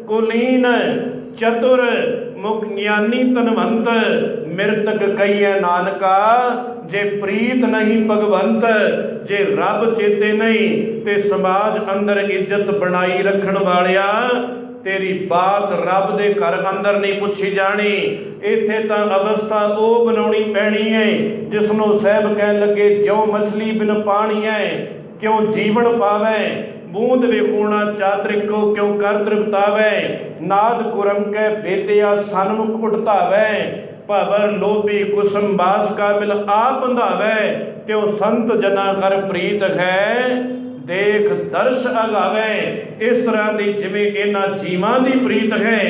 ਕੁਲੀਨ ਚਤੁਰ ਮੁਖ ਗਿਆਨੀ ਧਨਵੰਤ, ਮਿਰਤਕ ਕਹੀਏ ਨਾਨਕਾ ਜੇ ਪ੍ਰੀਤ ਨਹੀਂ ਭਗਵੰਤ। ਜੇ ਰੱਬ ਚੇਤੇ ਨਹੀਂ ਤੇ ਸਮਾਜ ਅੰਦਰ ਇੱਜ਼ਤ ਬਣਾਈ ਰੱਖਣ ਵਾਲਿਆ, ਤੇਰੀ ਬਾਤ ਰੱਬ ਦੇ ਘਰ ਅੰਦਰ ਨਹੀਂ ਪੁੱਛੀ ਜਾਣੀ। ਇੱਥੇ ਤਾਂ ਅਵਸਥਾ ਉਹ ਬਣਾਉਣੀ ਪੈਣੀ ਹੈ ਜਿਸ ਨੂੰ ਸਾਹਿਬ ਕਹਿਣ ਲੱਗੇ, ਜਿਉਂ ਮਛਲੀ ਬਿਨ ਪਾਣੀ ਹੈ ਕਿਉਂ ਜੀਵਨ ਪਾਵੇ, ਬੂੰਦ ਵਿਖੂਣਾ ਚਾਤਰਿਕੋ ਕਿਉਂ ਕਰ ਤ੍ਰਿਪਤਾਵੇ, ਨਾਦ ਕੁਰੰਕੈ ਬੇਦਿਆ ਸਨਮੁਖ ਉਠਤਾਵੇ, ਭਵਰ ਲੋਭੀ ਕੁਸਮ ਬਾਸ ਕਾ ਮਿਲ ਆਪ ਬੰਧਾਵੇ, ਤਿਉ ਸੰਤ ਜਨਾ ਕਰ ਪ੍ਰੀਤ ਹੈ ਦੇਖ ਦਰਸ਼ ਅਗਾਵੇ। ਇਸ ਤਰ੍ਹਾਂ ਦੀ ਜਿਵੇਂ ਇਹਨਾਂ ਜੀਵਾਂ ਦੀ ਪ੍ਰੀਤ ਹੈ,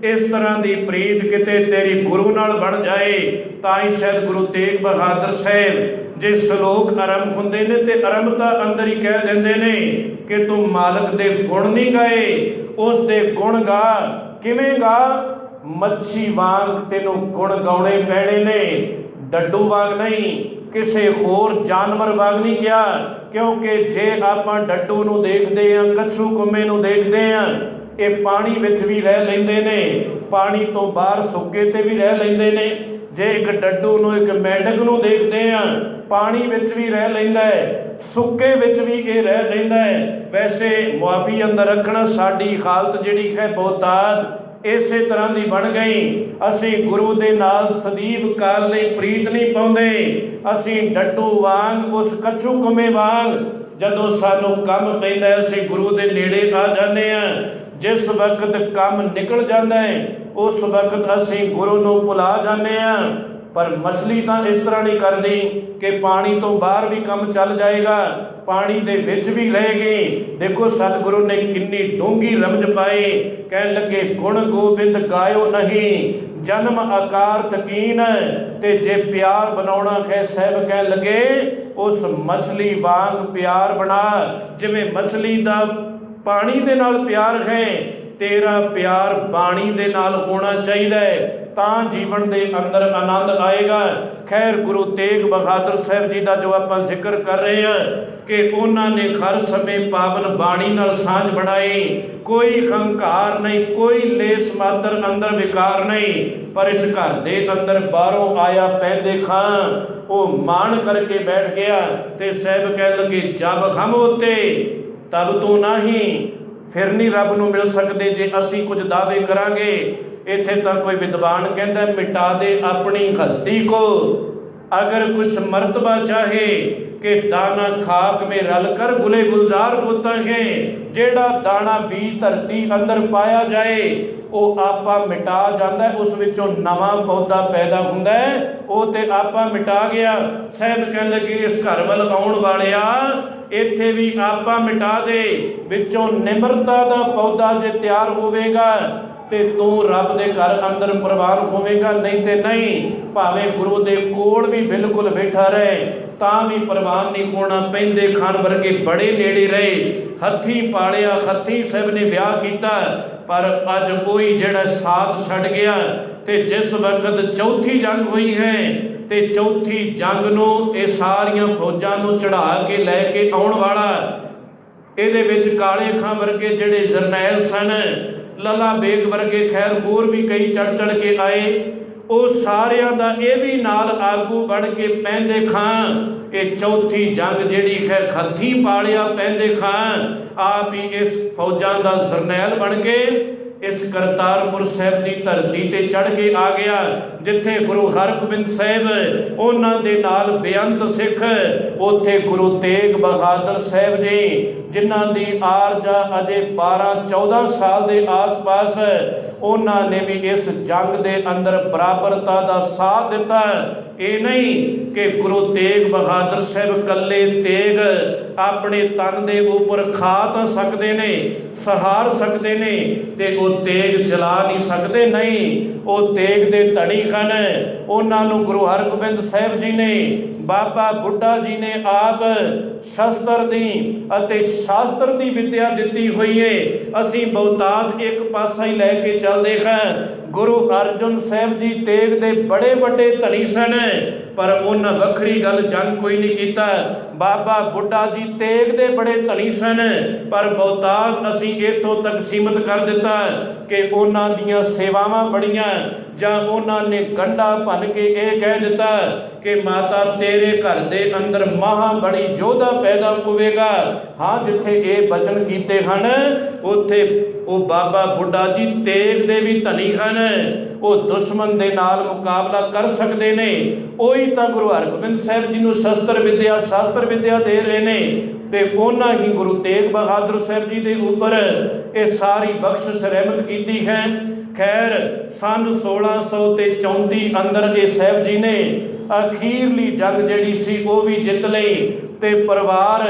ਇਸ ਤਰ੍ਹਾਂ ਦੀ ਪ੍ਰੀਤ ਕਿਤੇ ਤੇਰੀ ਗੁਰੂ ਨਾਲ ਬਣ ਜਾਏ ਤਾਂ ਹੀ ਸ਼ਾਇਦ ਗੁਰੂ ਤੇਗ ਬਹਾਦਰ ਸਾਹਿਬ ਜੇ ਸ਼ਲੋਕ ਆਰੰਭ ਹੁੰਦੇ ਨੇ ਤੇ ਆਰੰਭਤਾ ਅੰਦਰ ਹੀ ਕਹਿ ਦਿੰਦੇ ਨੇ ਕਿ ਤੂੰ ਮਾਲਕ ਦੇ ਗੁਣ ਨਹੀਂ ਗਾਏ, ਉਸ ਦੇ ਗੁਣ ਗਾ किवें गा? मच्छी वांग तेनों गुण गाने पैने ने, डड्डू वांग नहीं, किसी होर जानवर वांग नहीं किया। क्योंकि जे आपां डड्डू नूं देखदे हां, कछू कुम्मे नूं देखदे हां, ये पानी विच भी रह लैंदे ने, पानी तो बाहर सुक्के ते भी रह लैंदे ने। जे एक डड्डू नूं, एक मेंढक नूं देखदे हां, पानी विच भी रह लैंदा है, सुक्के विच भी ये रह लैंदा है। वैसे मुआफी अंदर रखना साडी हालत जिहड़ी है बहुतात इसे तरह की बन गई। असी गुरु दे नाल सदीव काल नहीं प्रीत नहीं पाउंदे। असी डड्डू वांग, उस कछू कुमे वांग जदों सानू कम पैंदा असी गुरु दे नेड़े आ जाने हां। जिस वक्त कम निकल जाता है उस वक्त असी गुरु नूं भुला जाने हां। पर मछली तो इस तरह नहीं करती कि पानी तो बाहर भी कम चल जाएगा, पानी दे विच भी रहेगी। देखो सतगुरु ने कितनी डूंगी रमज पाई। कह लगे गुण गोबिंद गायो नहीं, जन्म आकार तकीन, ते जे प्यार बनाउणा है साहब कह लगे उस मछली वांग प्यार बना। जिवें मछली दा पानी दे नाल प्यार है, तेरा प्यार बाणी दे नाल होना चाहिए, तां जीवन दे अंदर आनंद आएगा। खैर गुरु तेग बहादुर साहब जी का जो आप जिक्र कर रहे हैं कि उन्होंने हर समय पावन बाणी नाल सांझ बनाई, कोई हंकार नहीं, कोई लेस मात्र अंदर विकार नहीं। पर इस घर दे अंदर बाहरों आया पैंदे खां वो मान करके बैठ गया। ते साहब कह लगे जब हम होते तब तो नहीं, फिर नहीं रब नूं मिल सकते जे असी कुछ दावे करांगे। इत्थे तो कोई विद्वान कहता मिटा दे अपनी हस्ती को, अगर कुछ मर्तबा चाहे कि दाना खाक में रल कर गुले गुलजार होता है। जेड़ा दाना बीज धरती अंदर पाया जाए वो आपा मिटा जाता है, उस विचों नवा पौधा पैदा होंदा है, वो ते आपा मिटा गया। साहब कह लगे इस घर वाल आउण वालिया इत्थे भी आपा मिटा दे, विचों निमरता दा पौधा जे तैयार होवेगा ते तू रब दे घर अंदर प्रवान होवेगा, नहीं ते नहीं। भावें गुरु दे कोल भी बिल्कुल बैठा रहे तां भी प्रवान नहीं होना। पैंदे खान वर्गे बड़े नेड़े रहे, हथी पालिया, हथी साहब ने ब्याह किया, पर अज कोई जिहड़ा साथ छड़ गया। ते जिस वक्त चौथी जंग हुई है ते चौथी जंग नूं ये सारियां फौजां नूं चढ़ा के लैके आउण वाला, इहदे विच काले खां वर्गे जिहड़े जरनैल सन, लला बेग वर्गे, खैर होर भी कई चढ़ चढ़ के आए, वो सारियां दा ये भी नाल आगू बन के पैंदे खां ये चौथी जंग जिहड़ी है हथी पालिया पैंदे खां आप ही इस फौजां दा जरनैल बन के इस करतारपुर साहब की धरती ते चढ़ के आ गया, जिथे गुरु हरगोबिंद साहब उन्हां दे नाल बेअंत सिख, उत्थे गुरु तेग बहादुर साहब जी जिन्हां दी आरजा अजे 12-14 साल के आस पास, उन्होंने भी इस जंग के अंदर बराबरता का साथ दिता। ये नहीं कि गुरु तेग बहादुर साहब कल्ले तेग अपने तन के ऊपर खा तो सकते ने, सहार सकते ने, ते वो तेग चला नहीं सकते, नहीं वो तेग दे धनी खन। उन्होंने गुरु हरगोबिंद साहब जी ने, बाबा बुढ़ा जी ने आप शस्त्र दी अते शास्त्र की विद्या दी हुई है। असी बहुतात एक पासा ही लैके चलते हैं। गुरु अर्जुन साहब जी तेग दे बड़े बड़े धनी सन, पर उन्हें वखरी गल जंग कोई नहीं किया। बाबा बुढ़ा जी तेग दे बड़े धनी सन, पर बहुतात असी इत्थों तक सीमित कर दिता कि उन्हां दियां सेवावां बड़ियां, जां उन्होंने गंढा भन के ये कह दिता कि माता तेरे घर दे अंदर महा बड़ी योद्धा पैदा होवेगा। हाँ जिथे ये बचन कीते हन उत्थे वो बाबा बुढ़ा जी तेग दे भी धनी हन, वो दुश्मन दे नाल मुकाबला कर सकते ने। उही तां गुरु हरगोबिंद साहब जी नूं शस्त्र विद्या शास्त्र विद्या दे रहे ने, ते उन्हां ही गुरु तेग बहादुर साहब जी दे उपर ये सारी बख्शिश रहमत की है। खैर सन 1634 अंदर ये साहब जी ने अखीरली जंग जिहड़ी सी वो भी जित लई, ते परिवार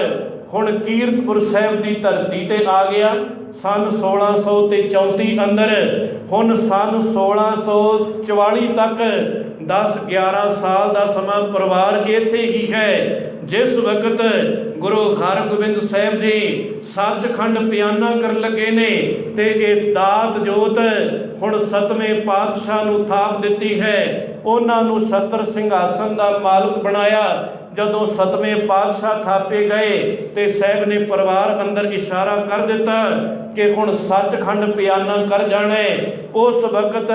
हुण कीरतपुर साहब की धरती ते आ गया। सन 1634 अंदर हुण सन 1644 तक 10-11 साल का समा परिवार इत्थे ही है। जिस वक्त गुरु हरगोबिंद साहब जी सचखंड बयाना कर लगे ने, ते ये दात जोत ਹੁਣ 7ਵੇਂ ਪਾਤਸ਼ਾਹ ਨੂੰ ਥਾਪ ਦਿੱਤੀ ਹੈ। ਉਹਨਾਂ ਨੂੰ ਛਤਰ ਸਿੰਘਾਸਨ ਦਾ ਮਾਲਕ ਬਣਾਇਆ। ਜਦੋਂ 7ਵੇਂ ਪਾਤਸ਼ਾਹ ਥਾਪੇ ਗਏ ਤੇ ਸਾਹਿਬ ਨੇ ਪਰਿਵਾਰ ਅੰਦਰ ਇਸ਼ਾਰਾ ਕਰ ਦਿੱਤਾ ਕਿ ਹੁਣ ਸੱਚਖੰਡ ਪਿਆਨਾ ਕਰ ਜਾਣਾ। ਉਸ ਵਕਤ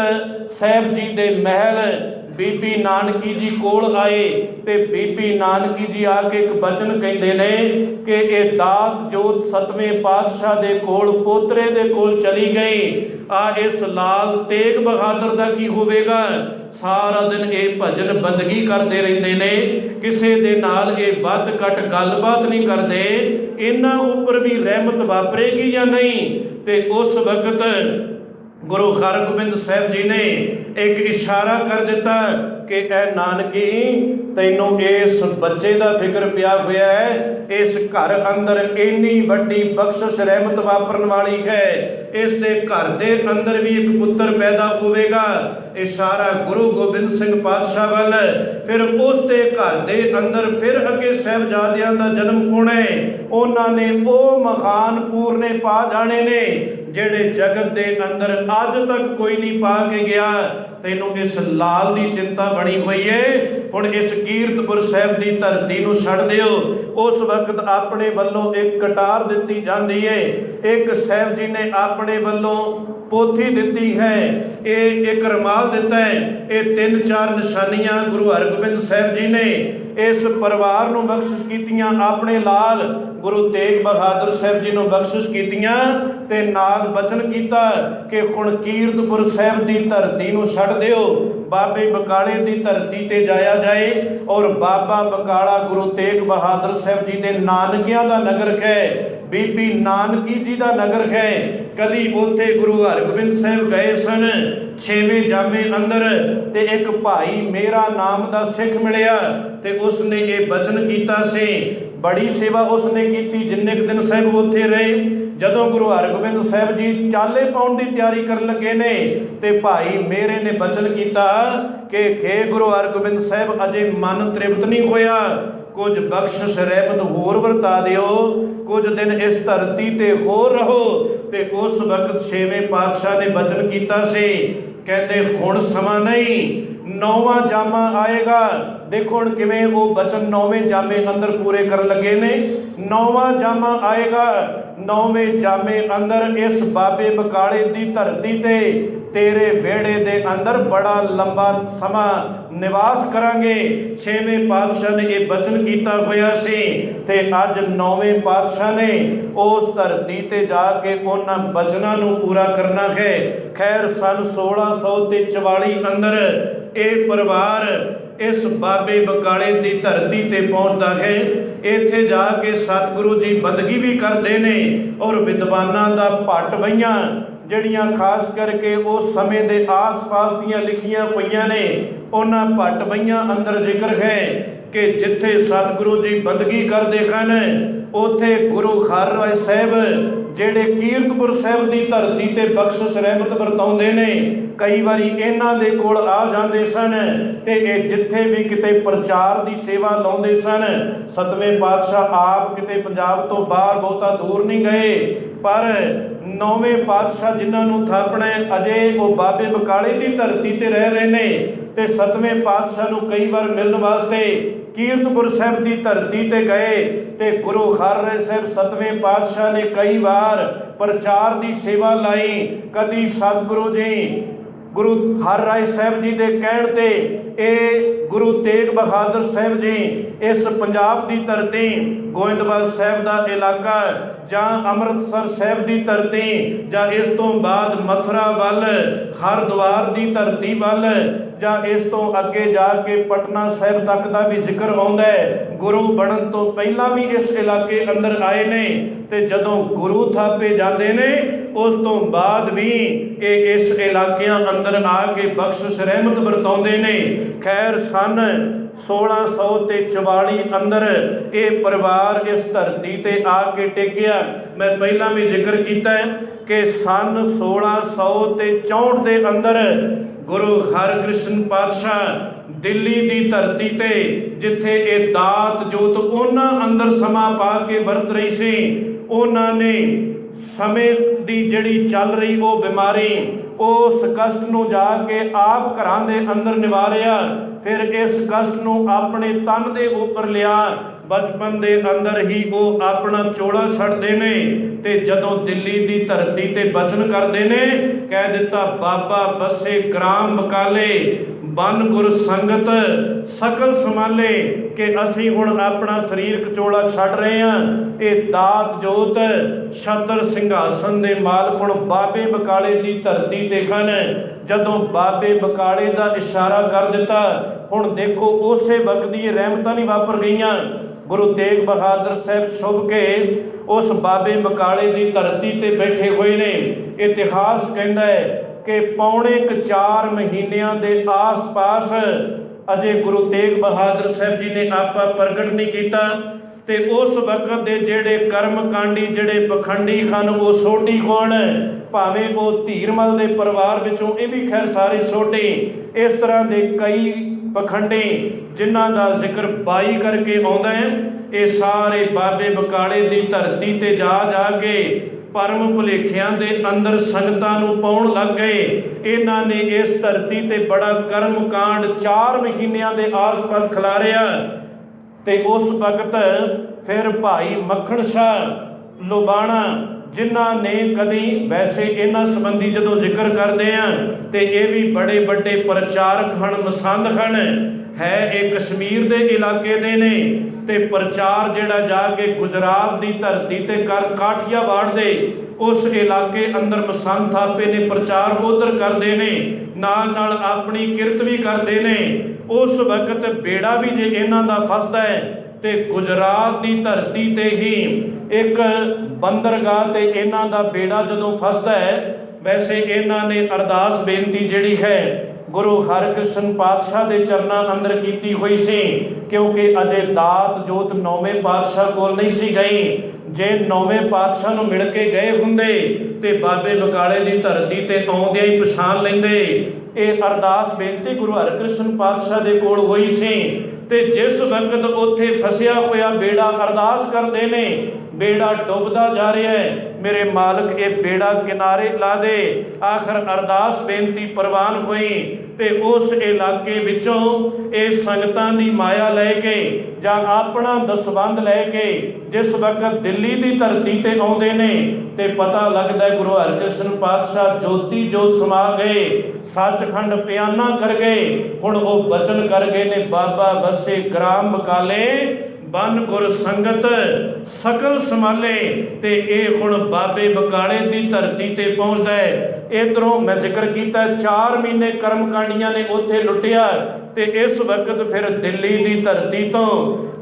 ਸਾਹਿਬ ਜੀ ਦੇ ਮਹਿਲ ਬੀਬੀ ਨਾਨਕੀ ਜੀ ਕੋਲ ਆਏ ਤੇ ਬੀਬੀ ਨਾਨਕੀ ਜੀ ਆ ਕੇ ਇੱਕ ਬਚਨ ਕਹਿੰਦੇ ਨੇ ਕਿ ਇਹ ਦਾਤ ਜੋਤ 7ਵੇਂ ਪਾਤਸ਼ਾਹ ਦੇ ਕੋਲ ਪੋਤਰੇ ਦੇ ਕੋਲ ਚਲੀ ਗਈ। ਆ ਇਸ ਲਾਲ ਤੇਗ ਬਹਾਦਰ ਦਾ ਕੀ ਹੋਵੇਗਾ? ਸਾਰਾ ਦਿਨ ਇਹ ਭਜਨ ਬੰਦਗੀ ਕਰਦੇ ਰਹਿੰਦੇ ਨੇ, ਕਿਸੇ ਦੇ ਨਾਲ ਇਹ ਵੱਧ ਘੱਟ ਗੱਲਬਾਤ ਨਹੀਂ ਕਰਦੇ। ਇਹਨਾਂ ਉੱਪਰ ਵੀ ਰਹਿਮਤ ਵਾਪਰੇਗੀ ਜਾਂ ਨਹੀਂ? ਤੇ ਉਸ ਵਕਤ ਗੁਰੂ ਹਰਗੋਬਿੰਦ ਸਾਹਿਬ ਜੀ ਨੇ ਇੱਕ ਇਸ਼ਾਰਾ ਕਰ ਦਿੱਤਾ ਕਿ ਇਹ ਨਾਨਕੀ, ਤੈਨੂੰ ਇਸ ਬੱਚੇ ਦਾ ਫਿਕਰ ਪਿਆ ਹੋਇਆ ਹੈ। ਇਸ ਘਰ ਅੰਦਰ ਇੰਨੀ ਵੱਡੀ ਬਖਸ਼ਿਸ਼ ਰਹਿਮਤ ਵਾਪਰਨ ਵਾਲੀ ਹੈ। ਇਸ ਦੇ ਘਰ ਦੇ ਅੰਦਰ ਵੀ ਇੱਕ ਪੁੱਤਰ ਪੈਦਾ ਹੋਵੇਗਾ। ਇਸ਼ਾਰਾ ਗੁਰੂ ਗੋਬਿੰਦ ਸਿੰਘ ਪਾਤਸ਼ਾਹ ਵੱਲ। ਫਿਰ ਉਸ ਦੇ ਘਰ ਦੇ ਅੰਦਰ ਫਿਰ ਅੱਗੇ ਸਾਹਿਬਜ਼ਾਦਿਆਂ ਦਾ ਜਨਮ ਹੋਣਾ। ਉਹਨਾਂ ਨੇ ਉਹ ਮਹਾਨ ਪੂਰਨੇ ਪਾ ਜਾਣੇ ਨੇ ਜਿਹੜੇ ਜਗਤ ਦੇ ਅੰਦਰ ਅੱਜ ਤੱਕ ਕੋਈ ਨਹੀਂ ਪਾ ਕੇ ਗਿਆ। ਤੈਨੂੰ ਇਸ ਲਾਲ ਦੀ ਚਿੰਤਾ ਬਣੀ ਹੋਈ ਹੈ। ਹੁਣ ਇਸ ਕੀਰਤਪੁਰ ਸਾਹਿਬ ਦੀ ਧਰਤੀ ਨੂੰ ਛੱਡ ਦਿਓ। ਉਸ ਵਕਤ ਆਪਣੇ ਵੱਲੋਂ ਇੱਕ ਕਟਾਰ ਦਿੱਤੀ ਜਾਂਦੀ ਹੈ। ਇੱਕ ਸਾਹਿਬ ਜੀ ਨੇ ਆਪਣੇ ਵੱਲੋਂ ਪੋਥੀ ਦਿੱਤੀ ਹੈ। ਇਹ ਇੱਕ ਰੁਮਾਲ ਦਿੱਤਾ ਹੈ। ਇਹ 3-4 ਨਿਸ਼ਾਨੀਆਂ ਗੁਰੂ ਹਰਗੋਬਿੰਦ ਸਾਹਿਬ ਜੀ ਨੇ ਇਸ ਪਰਿਵਾਰ ਨੂੰ ਬਖਸ਼ਿਸ਼ ਕੀਤੀਆਂ। ਆਪਣੇ ਲਾਲ ਗੁਰੂ ਤੇਗ ਬਹਾਦਰ ਸਾਹਿਬ ਜੀ ਨੂੰ ਬਖਸ਼ਿਸ਼ ਕੀਤੀਆਂ ਤੇ ਨਾਲ ਬਚਨ ਕੀਤਾ ਕਿ ਹੁਣ ਕੀਰਤਪੁਰ ਸਾਹਿਬ ਦੀ ਧਰਤੀ ਨੂੰ ਛੱਡ ਦਿਓ, ਬਾਬੇ ਬਕਾਲੇ ਦੀ ਧਰਤੀ ਤੇ ਜਾਇਆ ਜਾਏ। ਔਰ ਬਾਬਾ ਬਕਾਲਾ ਗੁਰੂ ਤੇਗ ਬਹਾਦਰ ਸਾਹਿਬ ਜੀ ਦੇ ਨਾਨਕਿਆਂ ਦਾ ਨਗਰ ਹੈ, ਬੀਬੀ ਨਾਨਕੀ ਜੀ ਦਾ ਨਗਰ ਹੈ। ਕਦੀ ਉੱਥੇ ਗੁਰੂ ਹਰਗੋਬਿੰਦ ਸਾਹਿਬ ਗਏ ਸਨ 6ਵੇਂ ਜਾਮੇ ਅੰਦਰ ਤੇ ਇੱਕ ਭਾਈ ਮੇਰਾ ਨਾਮ ਦਾ ਸਿੱਖ ਮਿਲਿਆ ਤੇ ਉਸਨੇ ਇਹ ਬਚਨ ਕੀਤਾ ਸੀ। ਬੜੀ ਸੇਵਾ ਉਸਨੇ ਕੀਤੀ ਜਿੰਨੇ ਕੁ ਦਿਨ ਸਾਹਿਬ ਉੱਥੇ ਰਹੇ। ਜਦੋਂ ਗੁਰੂ ਹਰਗੋਬਿੰਦ ਸਾਹਿਬ ਜੀ ਚਾਲੇ ਪਾਉਣ ਦੀ ਤਿਆਰੀ ਕਰਨ ਲੱਗੇ ਨੇ ਤੇ ਭਾਈ ਮੇਰੇ ਨੇ ਬਚਨ ਕੀਤਾ ਕਿ ਖੇ ਗੁਰੂ ਹਰਗੋਬਿੰਦ ਸਾਹਿਬ ਅਜੇ ਮਨ ਤ੍ਰਿਪਤ ਨਹੀਂ ਹੋਇਆ, ਕੁਝ ਬਖਸ਼ਿਸ਼ ਰਹਿਮਤ ਹੋਰ ਵਰਤਾ ਦਿਓ, ਕੁਝ ਦਿਨ ਇਸ ਧਰਤੀ ਤੇ ਹੋਰ ਰਹੋ। ਤੇ ਉਸ ਵਕਤ 6ਵੇਂ ਪਾਤਸ਼ਾਹ ਨੇ ਬਚਨ ਕੀਤਾ ਸੀ, ਕਹਿੰਦੇ ਹੁਣ ਸਮਾਂ ਨਹੀਂ, 9ਵਾਂ ਜਾਮਾ ਆਏਗਾ। ਦੇਖੋ ਹੁਣ ਕਿਵੇਂ ਉਹ ਬਚਨ 9ਵੇਂ ਜਾਮੇ ਅੰਦਰ ਪੂਰੇ ਕਰਨ ਲੱਗੇ ਨੇ। 9ਵਾਂ ਜਾਮਾ ਆਏਗਾ। 9ਵੇਂ ਜਾਮੇ ਅੰਦਰ ਇਸ ਬਾਬੇ ਬਕਾਲੇ ਦੀ ਧਰਤੀ ਤੇ ਤੇਰੇ ਵਿਹੜੇ ਦੇ ਅੰਦਰ ਬੜਾ ਲੰਬਾ ਸਮਾਂ ਨਿਵਾਸ ਕਰਾਂਗੇ। 6ਵੇਂ ਪਾਤਸ਼ਾਹ ਨੇ ਇਹ ਬਚਨ ਕੀਤਾ ਹੋਇਆ ਸੀ ਤੇ ਅੱਜ 9ਵੇਂ ਪਾਤਸ਼ਾਹ ਨੇ ਉਸ ਧਰਤੀ ਤੇ ਜਾ ਕੇ ਉਹਨਾਂ ਬਚਨਾਂ ਨੂੰ ਪੂਰਾ ਕਰਨਾ ਹੈ। ਖੈਰ ਸਨ 1644 ਅੰਦਰ ਇਹ ਪਰਿਵਾਰ ਇਸ ਬਾਬੇ ਬਕਾਲੇ ਦੀ ਧਰਤੀ ਤੇ ਪਹੁੰਚਦਾ ਹੈ। ਇੱਥੇ ਜਾ ਕੇ ਸਤਿਗੁਰੂ ਜੀ ਬੰਦਗੀ ਵੀ ਕਰਦੇ ਨੇ ਔਰ ਵਿਦਵਾਨਾਂ ਦਾ ਭੱਟ ਵਹੀਆਂ ਜਿਹੜੀਆਂ ਖਾਸ ਕਰਕੇ ਉਸ ਸਮੇਂ ਦੇ ਆਸ-ਪਾਸ ਦੀਆਂ ਲਿਖੀਆਂ ਪਈਆਂ ਨੇ, ਉਹਨਾਂ ਭੱਟ ਵਹੀਆਂ ਅੰਦਰ ਜ਼ਿਕਰ ਹੈ ਕਿ ਜਿੱਥੇ ਸਤਿਗੁਰੂ ਜੀ ਬੰਦਗੀ ਕਰਦੇ ਹਨ ਉੱਥੇ ਗੁਰੂ ਹਰਿਰਾਏ ਸਾਹਿਬ ਜਿਹੜੇ ਕੀਰਤਪੁਰ ਸਾਹਿਬ ਦੀ ਧਰਤੀ ਤੇ ਬਖਸ਼ਿਸ਼ ਰਹਿਮਤ ਵਰਤਾਉਂਦੇ ਨੇ, ਕਈ ਵਾਰੀ ਇਹਨਾਂ ਦੇ ਕੋਲ ਆ ਜਾਂਦੇ ਸਨ ਤੇ ਇਹ ਜਿੱਥੇ ਵੀ ਕਿਤੇ ਪ੍ਰਚਾਰ ਦੀ ਸੇਵਾ ਲਾਉਂਦੇ ਸਨ। 7ਵੇਂ ਪਾਤਸ਼ਾਹ ਆਪ ਕਿਤੇ ਪੰਜਾਬ ਤੋਂ ਬਾਹਰ ਬਹੁਤਾ ਦੂਰ ਨਹੀਂ ਗਏ, ਪਰ 9ਵੇਂ ਪਾਤਸ਼ਾਹ ਜਿਨ੍ਹਾਂ ਨੂੰ ਥਾਪਣਾ ਅਜੇ ਉਹ ਬਾਬੇ ਬਕਾਲੇ ਦੀ ਧਰਤੀ ਤੇ ਰਹਿ ਰਹੇ ਨੇ ਤੇ 7ਵੇਂ ਪਾਤਸ਼ਾਹ ਨੂੰ ਕਈ ਵਾਰ ਮਿਲਣ ਵਾਸਤੇ ਕੀਰਤਪੁਰ ਸਾਹਿਬ ਦੀ ਧਰਤੀ ਤੇ ਗਏ ਤੇ ਗੁਰੂ ਹਰਿਰਾਏ ਸਾਹਿਬ 7ਵੇਂ ਪਾਤਸ਼ਾਹ ਨੇ ਕਈ ਵਾਰ ਪ੍ਰਚਾਰ ਦੀ ਸੇਵਾ ਲਾਈ। ਕਦੀ ਸਤਿਗੁਰੂ ਜੀ ਗੁਰੂ ਹਰਿਰਾਏ ਸਾਹਿਬ ਜੀ ਦੇ ਕਹਿਣ ਤੇ ਇਹ ਗੁਰੂ ਤੇਗ ਬਹਾਦਰ ਸਾਹਿਬ ਜੀ ਇਸ ਪੰਜਾਬ ਦੀ ਧਰਤੀ, ਗੋਇੰਦਵਾਲ ਸਾਹਿਬ ਦਾ ਇਲਾਕਾ ਜਾਂ ਅੰਮ੍ਰਿਤਸਰ ਸਾਹਿਬ ਦੀ ਧਰਤੀ ਜਾਂ ਇਸ ਤੋਂ ਬਾਅਦ ਮਥੁਰਾ ਵੱਲ ਹਰਿਦੁਆਰ ਦੀ ਧਰਤੀ ਵੱਲ ਜਾਂ ਇਸ ਤੋਂ ਅੱਗੇ ਜਾ ਕੇ ਪਟਨਾ ਸਾਹਿਬ ਤੱਕ ਦਾ ਵੀ ਜ਼ਿਕਰ ਆਉਂਦਾ ਹੈ। ਗੁਰੂ ਬਣਨ ਤੋਂ ਪਹਿਲਾਂ ਵੀ ਇਸ ਇਲਾਕੇ ਅੰਦਰ ਆਏ ਨੇ ਤੇ ਜਦੋਂ ਗੁਰੂ ਥਾਪੇ ਜਾਂਦੇ ਨੇ ਉਸ ਤੋਂ ਬਾਅਦ ਵੀ ਇਹ ਇਸ ਇਲਾਕਿਆਂ ਅੰਦਰ ਆ ਕੇ ਬਖਸ਼ਿਸ਼ ਰਹਿਮਤ ਵਰਤਾਉਂਦੇ ਨੇ। ਖੈਰ ਸਨ 1644 ਅੰਦਰ ਇਹ ਪਰਿਵਾਰ ਇਸ ਧਰਤੀ ਤੇ ਆ ਕੇ ਟਿਕਿਆ। ਮੈਂ ਪਹਿਲਾਂ ਵੀ ਜ਼ਿਕਰ ਕੀਤਾ ਹੈ ਕਿ ਸਨ 1664 ਦੇ ਅੰਦਰ ਗੁਰੂ ਹਰਕ੍ਰਿਸ਼ਨ ਪਾਤਸ਼ਾਹ ਦਿੱਲੀ ਦੀ ਧਰਤੀ ਤੇ ਜਿੱਥੇ ਇਹ ਦਾਤ ਜੋਤ ਉਹਨਾਂ ਅੰਦਰ ਸਮਾਂ ਪਾ ਕੇ ਵਰਤ ਰਹੀ ਸੀ, ਉਹਨਾਂ ਨੇ समय की जिहड़ी चल रही वो बीमारी, उस कष्ट नूं जाके आप घरां दे अंदर निवारिया, फिर इस कष्ट नूं अपने तन दे उपर लिया। बचपन दे अंदर ही वो अपना चोला छड्डदे ने ते जदों दिल्ली दी धरती ते बचन करदे ने, कह दिता बाबा बसे ग्राम बकाले बन गुर संगत सकल संभाले, कि असी हुण अपना शरीरक चोला छड्ड रहे हैं। ये दात जोत छत्र सिंघासन दे मालक हुण बाबे बकाले दी धरती ते हन। जदों बाबे बकाले दा इशारा कर दिता, हुण देखो उस वक्त दी रहमतां नहीं वापर गईयां। गुरु तेग बहादुर साहब शुभ के उस बाबे बकाले दी धरती ते बैठे हुए ने। इतिहास कहता है कि पौने 4 महीनों के आस पास अजे गुरु तेग बहादुर साहब जी ने आपा प्रगट नहीं किया, ते उस वक्त के जेड़े कर्मकांडी जेड़े पखंडी खन वो सोढ़ी कौन है, भावें वो धीरमल के परिवार विचों, ये भी खैर सारे सोढ़ी, इस तरह के कई पखंडी जिन्हां दा जिक्र 22 करके आउंदा है। ये सारे बाबे बकाले की धरती ते जा के परम भुलेखियां दे अंदर संगतां नूं पाउण लग गए। इन्हां ने इस धरती ते बड़ा कर्म कांड 4 महीनों के आस पास खिलारिया। ते उस वक्त फिर भाई मक्खण शाह लोबाणा जिन्हां ने कदी, वैसे इन्हां संबंधी जदों जिक्र करते हैं तो ये भी बड़े बड़े प्रचारक हन, मसंद हन, है ये कश्मीर के इलाके दे ने, ते प्रचार जिहड़ा जाके गुजरात की धरती ते कर काठियावाड़ दे उस इलाके अंदर मसंद थापे ने प्रचार उधर करते ने, नाल नाल अपनी किरत भी करते ने। उस वक्त बेड़ा भी जे इन्हां दा फसदा है ते गुजरात की धरती ते ही एक बंदरगाह ते इन्हां दा बेड़ा जदों फसदा है। वैसे इन्हां ने अरदास बेनती जिहड़ी है गुरु हरकृष्ण पातशाह के चरणों अंदर की हुई सी, क्योंकि अजे दात जोत 9वें पातशाह कोल नहीं सी गई। जे 9वें पातशाह नूं मिल के गए हुंदे ते बाबे बकाले की धरती ते आउंदियां ही पछाण लैंदे। ये अरदास बेनती गुरु हरकृष्ण पातशाह के कोल हुई सी, ते जिस वक्त उत्थे फसिया होया बेड़ा अरदास करते ने, बेड़ा डुबदा जा रहा है, मेरे मालक ये बेड़ा किनारे ला दे। आखिर अरदास बेनती प्रवान हुई ते उस इलाके विचों ये संगतां दी माया लैके जां अपना दसबंध लैके जिस वक्त दिल्ली की धरती ते आउंदे ने, ते पता लगता है गुरु हरकृष्ण पातशाह ज्योति जो समा गए, सचखंड प्याना कर गए। हुण वो बचन कर गए ने, बाबा बसे ग्राम बकाले बन गुर संगत सकल संभाले, ते ये हुण बाबे बकाले की धरती ते पहुँचता है। इधरों मैं जिक्र किया 4 महीने कर्मकांडियां ने उत्थे लुटिया, ते इस वक्त फिर दिल्ली की धरती तो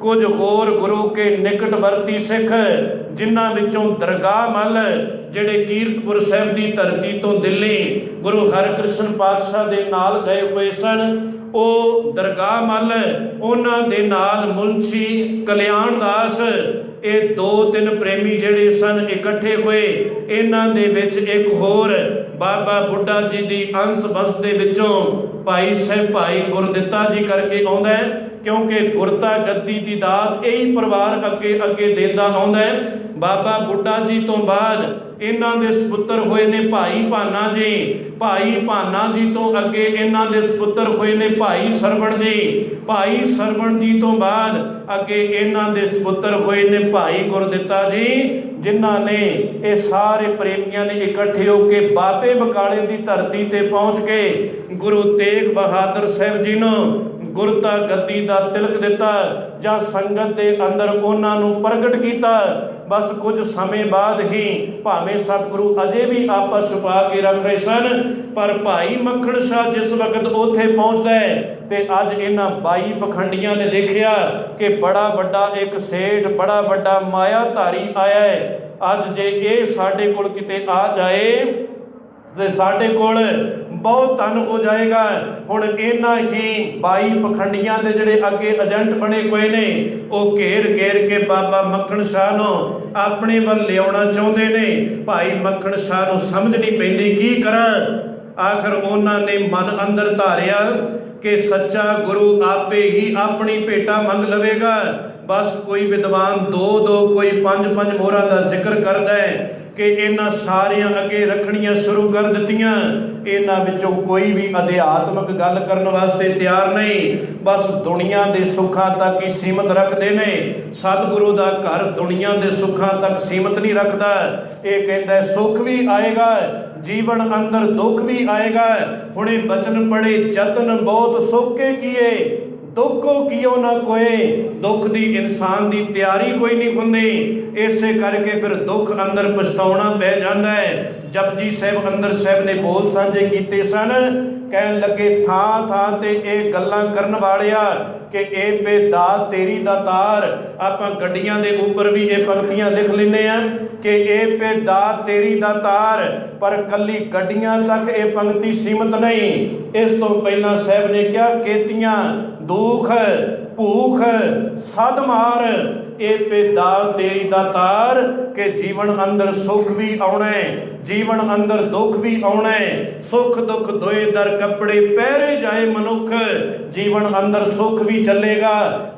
कुछ होर गुरु के निकटवर्ती सिख जिन्हां विचों दरगाह मल जिहड़े कीरतपुर साहिब की धरती तो दिल्ली गुरु हरकृष्ण पातशाह दे नाल गए हुए सन, वो दरगाह मल उन्हां दे नाल मुंशी कल्याण दास, ये 2-3 प्रेमी जिहड़े सन इकट्ठे हुए। इन्हां दे विच एक होर बाबा बुढ़ा जी की अंश बस दे विचों भाई साहब भाई गुरदित्ता जी करके आउंदा है, क्योंकि गुरता गद्दी की दात यही परिवार अगे अगे देंदा आउंदा है। बाबा बुढ़ा जी तो बाद इन्हां दे सपुत्र होए ने भाई भाना जी, भाई भाना जी तो अगे इन्हां दे सपुत्र होए ने भाई सरवण जी, भाई सरवण जी तो बाद अगे इन्हां दे सपुत्र होए ने भाई गुरदित्ता जी, जिन्हां ने ये सारे प्रेमियां ने इकट्ठे होकर बाबे बकाले की धरती ते पहुँच के गुरु तेग बहादुर साहब जी नूं गुरता गद्दी का तिलक दिता, जां संगत के अंदर उन्होंने प्रगट किया। बस कुछ समय बाद ही भावें सतगुरु अजे भी आपा छुपा के रख रहे सन, पर भाई मक्खण शाह जिस वक्त उत्थे पहुँचता है तो अज इन्हां 22 पखंडियां ने देखा कि बड़ा वड्डा एक सेठ बड़ा वड्डा मायाधारी आया है। अज जे ये साडे कोल किते आ जाए तो साडे कोल बहुत धन हो जाएगा। हुण इन्हां ही 22 पखंडियां दे जिहड़े अगे एजेंट बने हुए ने, वो घेर घेर के बाबा मक्खण शाह नूं अपने वल लियाउणा चाहुंदे ने। भाई मक्खण शाह नूं समझ नहीं पैंदी की करां। आखिर उन्होंने मन अंदर धारिया कि सच्चा गुरु आपे ही अपनी भेटा मंग लवेगा। बस कोई विद्वान 2-2 कोई 5-5 मोहरां का जिक्र करता है, कि इन्हां सारियां अगे रखणियां शुरू कर दित्तियां। इन्हां विचों कोई भी अध्यात्मक गल करन वास्ते तैयार नहीं, बस दुनिया के सुखां तक ही सीमित रखते ने। सतगुरु का घर दुनिया के सुखां तक सीमित नहीं रखता। ये कहता सुख भी आएगा, जीवन अंदर दुख भी आएगा। हुणे बचन पढ़े जतन बहुत सौखे किए, दुखो कियो ना कोई। दुख दी इंसान की तैयारी कोई नहीं हुंदी, इसे करके फिर दुख अंदर पछताउणा पै जांदा है। जपजी साहिब अंदर साहिब ने बोल सांझे कीते सन, कहन लगे थां थां ते ये गल्लां करन वालिया कि ए बेदात तेरी दातार। आपां गड्डियां दे उपर भी ये पंक्तियां लिख लैंदे आ कि ए बेदात तेरी दातार, पर कली गड्डियां तक ये पंक्ति सीमित नहीं। इस तो पहला साहिब ने क्या केतियां दुख भूख सद मार, ए बेदात तेरी दातार के जीवन अंदर सुख भी आना है, जीवन अंदर दुख भी आना है। सुख दुख दोए दर कपड़े पहरे जाए मनुख, जीवन अंदर सुख भी चलेगा,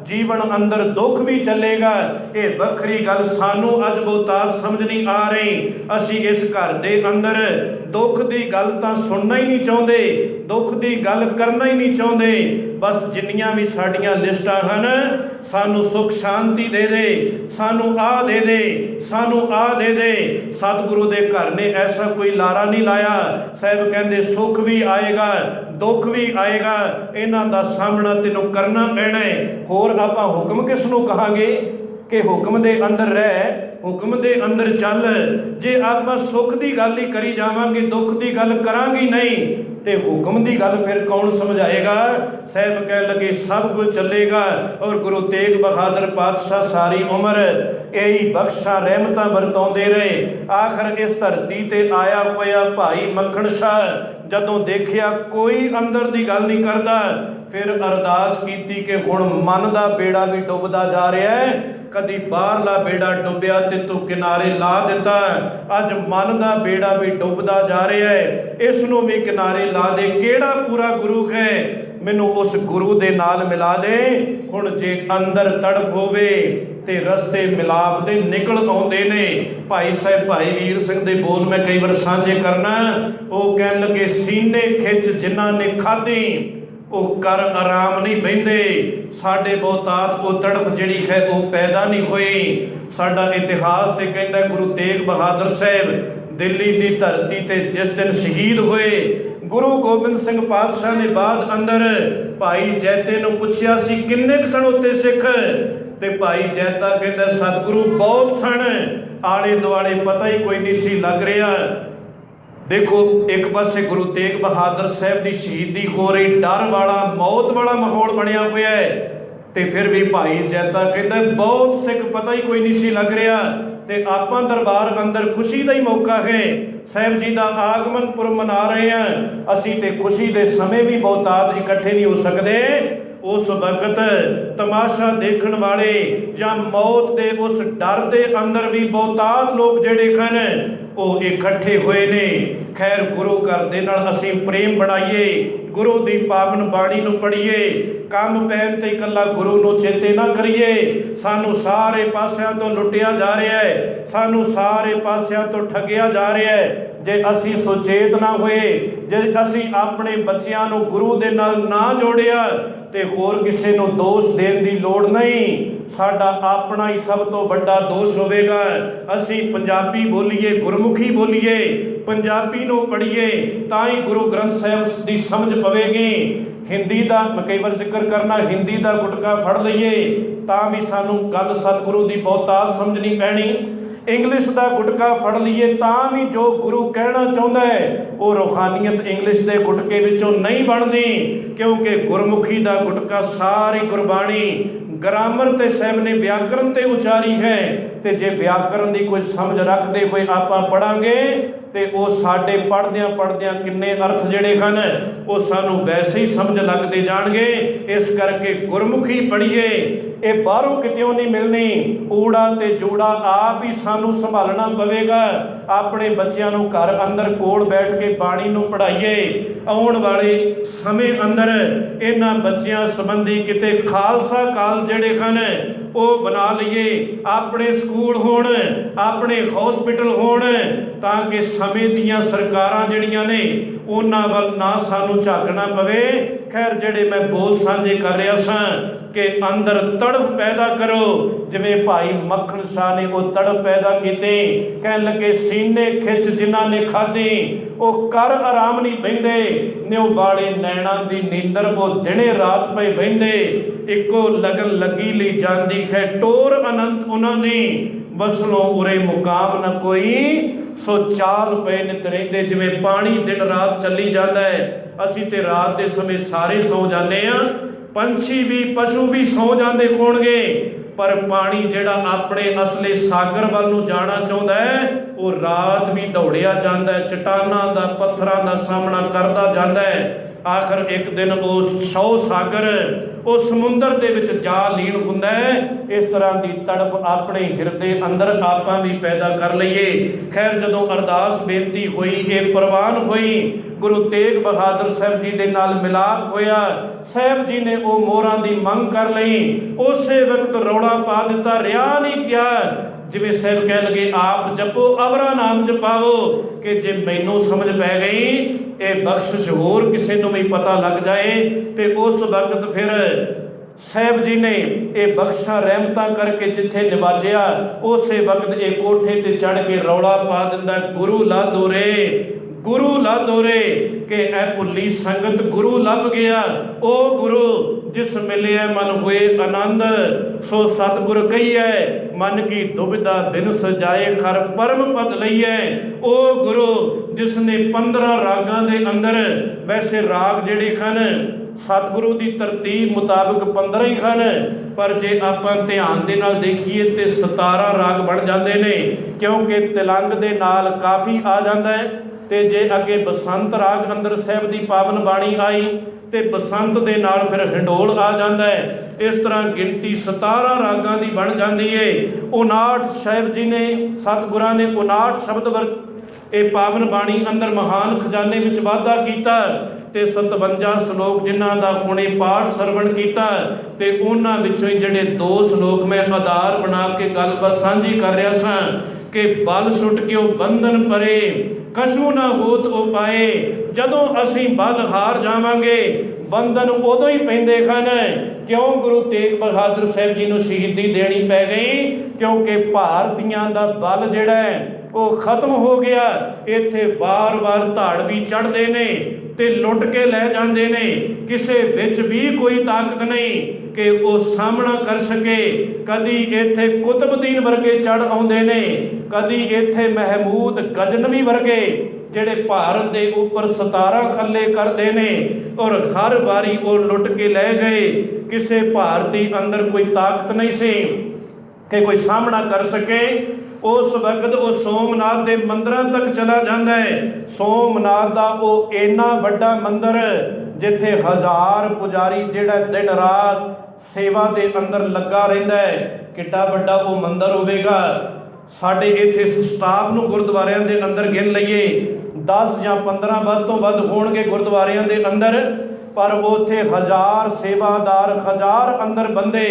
जीवन अंदर दुख भी चलेगा। ये वखरी गल सानू अज बहुतात समझ नहीं आ रही। असी इस घर दे अंदर दुख की गल तां सुनना ही नहीं चाहते, दुख की गल करना ही नहीं चाहते। बस जिन्नियां भी साडियां लिस्टां हन, सानू सुख शांति दे दे, सानू आ दे दे, सानू आ दे दे। सतगुरु दे घर ने ऐसा कोई लारा नहीं लाया। साहिब कहंदे सुख भी आएगा, दुख भी आएगा, इन्हां दा सामना तैनूं करना पैना है। होर आपां हुक्म किस नूं कहांगे कि हुक्म दे अंदर रह, हुक्म दे अंदर चल। जे आपां सुख की गल ही करी जावांगे, दुख की गल करांगे नहीं, ते हुक्म की गल फिर कौन समझाएगा। साहिब कह लगे सब कुछ चलेगा। और गुरु तेग बहादुर पातशाह सारी उम्र यही बख्शा रहमत वरताउंदे रहे। आखिर इस धरती ते आया होया भाई मक्खण शाह जदों देखिया कोई अंदर की गल नहीं करता, फिर अरदास की कि हुण मन का बेड़ा भी डुबदा जा रहा है। कदी बाहरला बेड़ा डुबिया ते तू किनारे ला दिता, अज मन का बेड़ा भी डुबदा जा रहा है, इसनों भी किनारे ला दे। केड़ा पूरा गुरु है, मैनू उस गुरु दे नाल मिला दे। हुण जे अंदर तड़फ होवे ते रस्ते मिलाप दे निकल आउंदे ने। भाई साहब भाई वीर सिंह दे बोल मैं कई बार सांझे करना। वो कहन लगे सीने खिच जिन्हां ने खाधी वो कर आराम नहीं बहिंदे। साडे बहुतात वो तड़फ जिहड़ी है वो पैदा नहीं हुई। साडा इतिहास ते कहंदा गुरु तेग बहादुर साहिब दिल्ली की धरती ते जिस दिन शहीद हुए, गुरु गोबिंद सिंह पातशाह ने बाद अंदर भाई जैते नूं पुछया सी किन्ने क सन उत्थे सिख, ते भाई जैता कहंदा सतगुरु बहुत सन, आले दुआले पता ही कोई नहीं सी लग रहा। देखो एक पासे गुरु तेग बहादुर साहब की शहीदी हो रही, डर वाला मौत वाला माहौल बनया हुआ है, तो फिर भी भाई जैता कहता बहुत सिख पता ही कोई नहीं सी लग रहा। तो आपां दरबार अंदर खुशी का ही मौका है, साहब जी का आगमन पुरब मना रहे हैं। असी तो खुशी के समय भी बहुतात इकट्ठे नहीं हो सकते। उस वक्त तमाशा देखण वाले या मौत के उस डर के अंदर भी बहुतात लोग जिहड़े हन वो इकट्ठे हुए ने। खैर गुरु घर दे नाल असीं प्रेम बनाइए, गुरु की पावन बाणी नूं पढ़ीए, काम पैन ते इकल्ला गुरु नूं चेते ना करिए। सानू सारे पासियां तो लुटिया जा रहा है, सानू सारे पासियां तो ठगिया जा रहा है। जे असी सुचेत ना होए, जे असी अपने बच्चों नूं गुरु दे नाल ना जोड़िया ते होर किसी नूं दोष देण दी लोड़ नहीं। साडा अपना ही सब तो बड़ा दोष होवेगा। असी पंजाबी बोलीए, गुरमुखी बोलीए, पंजाबी नूं पढ़ीए तां ही गुरु ग्रंथ साहिब की समझ पवेगी। हिंदी का मैं कई बार जिक्र करना, हिंदी का गुटका फड़ लईए तां भी सानू गल सतगुरु की बहुतात समझनी पैनी। इंग्लिश का गुटका फड़ लीए तां भी जो गुरु कहना चाहता है वो रूहानीयत इंग्लिश के गुटके विचों नहीं बनती, क्योंकि गुरमुखी का गुटका सारी गुरबाणी ग्रामर ते साहब ने व्याकरण ते उचारी है। तो जे व्याकरण की कोई समझ रखते हुए आपां पढ़ांगे तो वो साडे पढ़द्या पढ़द्या किन्ने अर्थ जिहड़े हन वो सानू वैसे ही समझ लगते जाणगे। इस करके गुरमुखी पढ़ीए, ये बाहरों कितों नहीं मिलनी। ऊड़ा ते जूड़ा आप ही सानू संभालना पवेगा। अपने बच्चों नूं घर अंदर कोल बैठ के बाणी नूं पढ़ाइए। आउण वाले समय अंदर इन्हां बच्चों संबंधी किते खालसा काल जिहड़े हन वो बना लईए, अपने स्कूल होण, अपने हॉस्पिटल होण, ताकि समय दीयां सरकारां जिहड़ियां ने उन्हां वल ना सानू झाकना पवे। खैर जिहड़े मैं बोल साझे कर रहा सां कि अंदर तड़फ पैदा करो, जिवें भाई मक्खन शाह ने वो तड़फ पैदा कीती। कहण लगे सीने खिच जिन्हां ने खाधी, वो कर आराम नहीं बहिंदे, न्यू वाले नैणां दी नींदर वो दिने रात पे बहिंदे। इक्को लगन लगी ली जांदी है, टोर अनंत उन्हां दी, वसलों उरे मुकाम न कोई, सो चाल पे नित रहिंदे। जिवें पानी दिन रात चली जाता है, असीं ते रात दे समय सारे सौ जाने आ, पंछी भी पशु भी सौ जाते होणगे, पर पानी जिहड़ा अपने असले सागर वाल नूं जाना चाहुंदा है, वो रात भी दौड़िया जाता है, चट्टानां दा पत्थरां दा सामना करता जाता है। आखिर एक दिन वो 100 सागर वो समुंदर दे विच जा लीन हुंदा है। इस तरह की तड़फ अपने हिरदे अंदर आपां भी पैदा कर लईए। खैर जदों अरदास बेनती हुई, ये प्रवान हुई, गुरु तेग बहादुर साहब जी दे नाल मिलाप होया, साहब जी ने वो मोहरां दी मंग कर लई, उस वक्त रौला पा दिता, रिहा नहीं किया। जिवें साहब कह लगे आप जपो अवरा नाम जपाओ, कि जे मैनू समझ पै गई ये बख्शिश होर किसी नूं भी पता लग जाए, तो उस वक्त फिर साहब जी ने ये बख्शा रहमतां करके जिथे नवाजिया, उस वक्त ये कोठे ते चढ़ के रौला पा दिंदा, गुरु ला दोरे, गुरु ला दोरे, कि ऐ भुली संगत गुरु लभ गया। ओ गुरु जिस मिले मन हुए आनंद, सो सतगुर कहिए, मन की दुविधा बिन सजाए खर परम पद लईए। ओ गुरु जिसने 15 रागां दे अंदर, वैसे राग जिहड़े हन सतगुरु की तरतीब मुताबिक 15 ही हन, पर जे आपां ध्यान दे नाल देखीए तो 17 राग बन जाते हैं, क्योंकि तिलंग दे नाल काफ़ी आ जाता है। तो जे अगे बसंत राग अंदर साहब की पावन बाणी आई, तो बसंत दे नाल फिर हिंडोल आ जाता है। इस तरह गिनती 17 रागां की बन जाती है। 59 साहब जी ने सतगुरां ने 59 शब्द ये पावन बाणी अंदर महान खजाने में वाधा किया, ते 57 श्लोक जिन्हां दा हुणे पाठ सरवण किया, ते उन्हां विचों ही जिहड़े 2 श्लोक मैं आधार बना के गलबात सांझी कर रहा सां कि बल छुट के बंधन परे, कशू ना होत उपाए। जदों असीं बल हार जावांगे, बंधन उदों ही पैंदे हन। क्यों गुरु तेग बहादुर साहब जी नूं शहीदी देनी पै गई, क्योंकि भारतीयां दा बल जिहड़ा है वो खत्म हो गया। इत्थे वार वार धाड़वी चढ़ते ने ते लुट के लै जाते ने, किसे विच भी कोई ताकत नहीं कि वो सामना कर सके। कदी इत्थे कुतुबुद्दीन वर्गे चढ़ आउंदे ने, कदी इत्थे महमूद गजनवी वर्गे जिहड़े भारत के उपर 17 खल्ले करते ने, और हर बारी वो लुट के लै गए। किसे भारती अंदर कोई ताकत नहीं सी कि कोई सामना कर सके। उस वक्त वो सोमनाथ के मंदिरों तक चला जाता है। सोमनाथ का वो इन्ना वड्डा मंदिर जिथे 1000 पुजारी जिहड़ा दिन रात सेवा के अंदर लगा रहिंदा है, किड्डा वड्डा वो मंदिर होवेगा। साडे इत्थे स्टाफ नूं गुरुद्वारियां दे अंदर गिन लईए 10 या 15 वध तो वध होणगे गुरुद्वारियां दे अंदर, पर उत्थे 1000 सेवादार, 1000 अंदर बंदे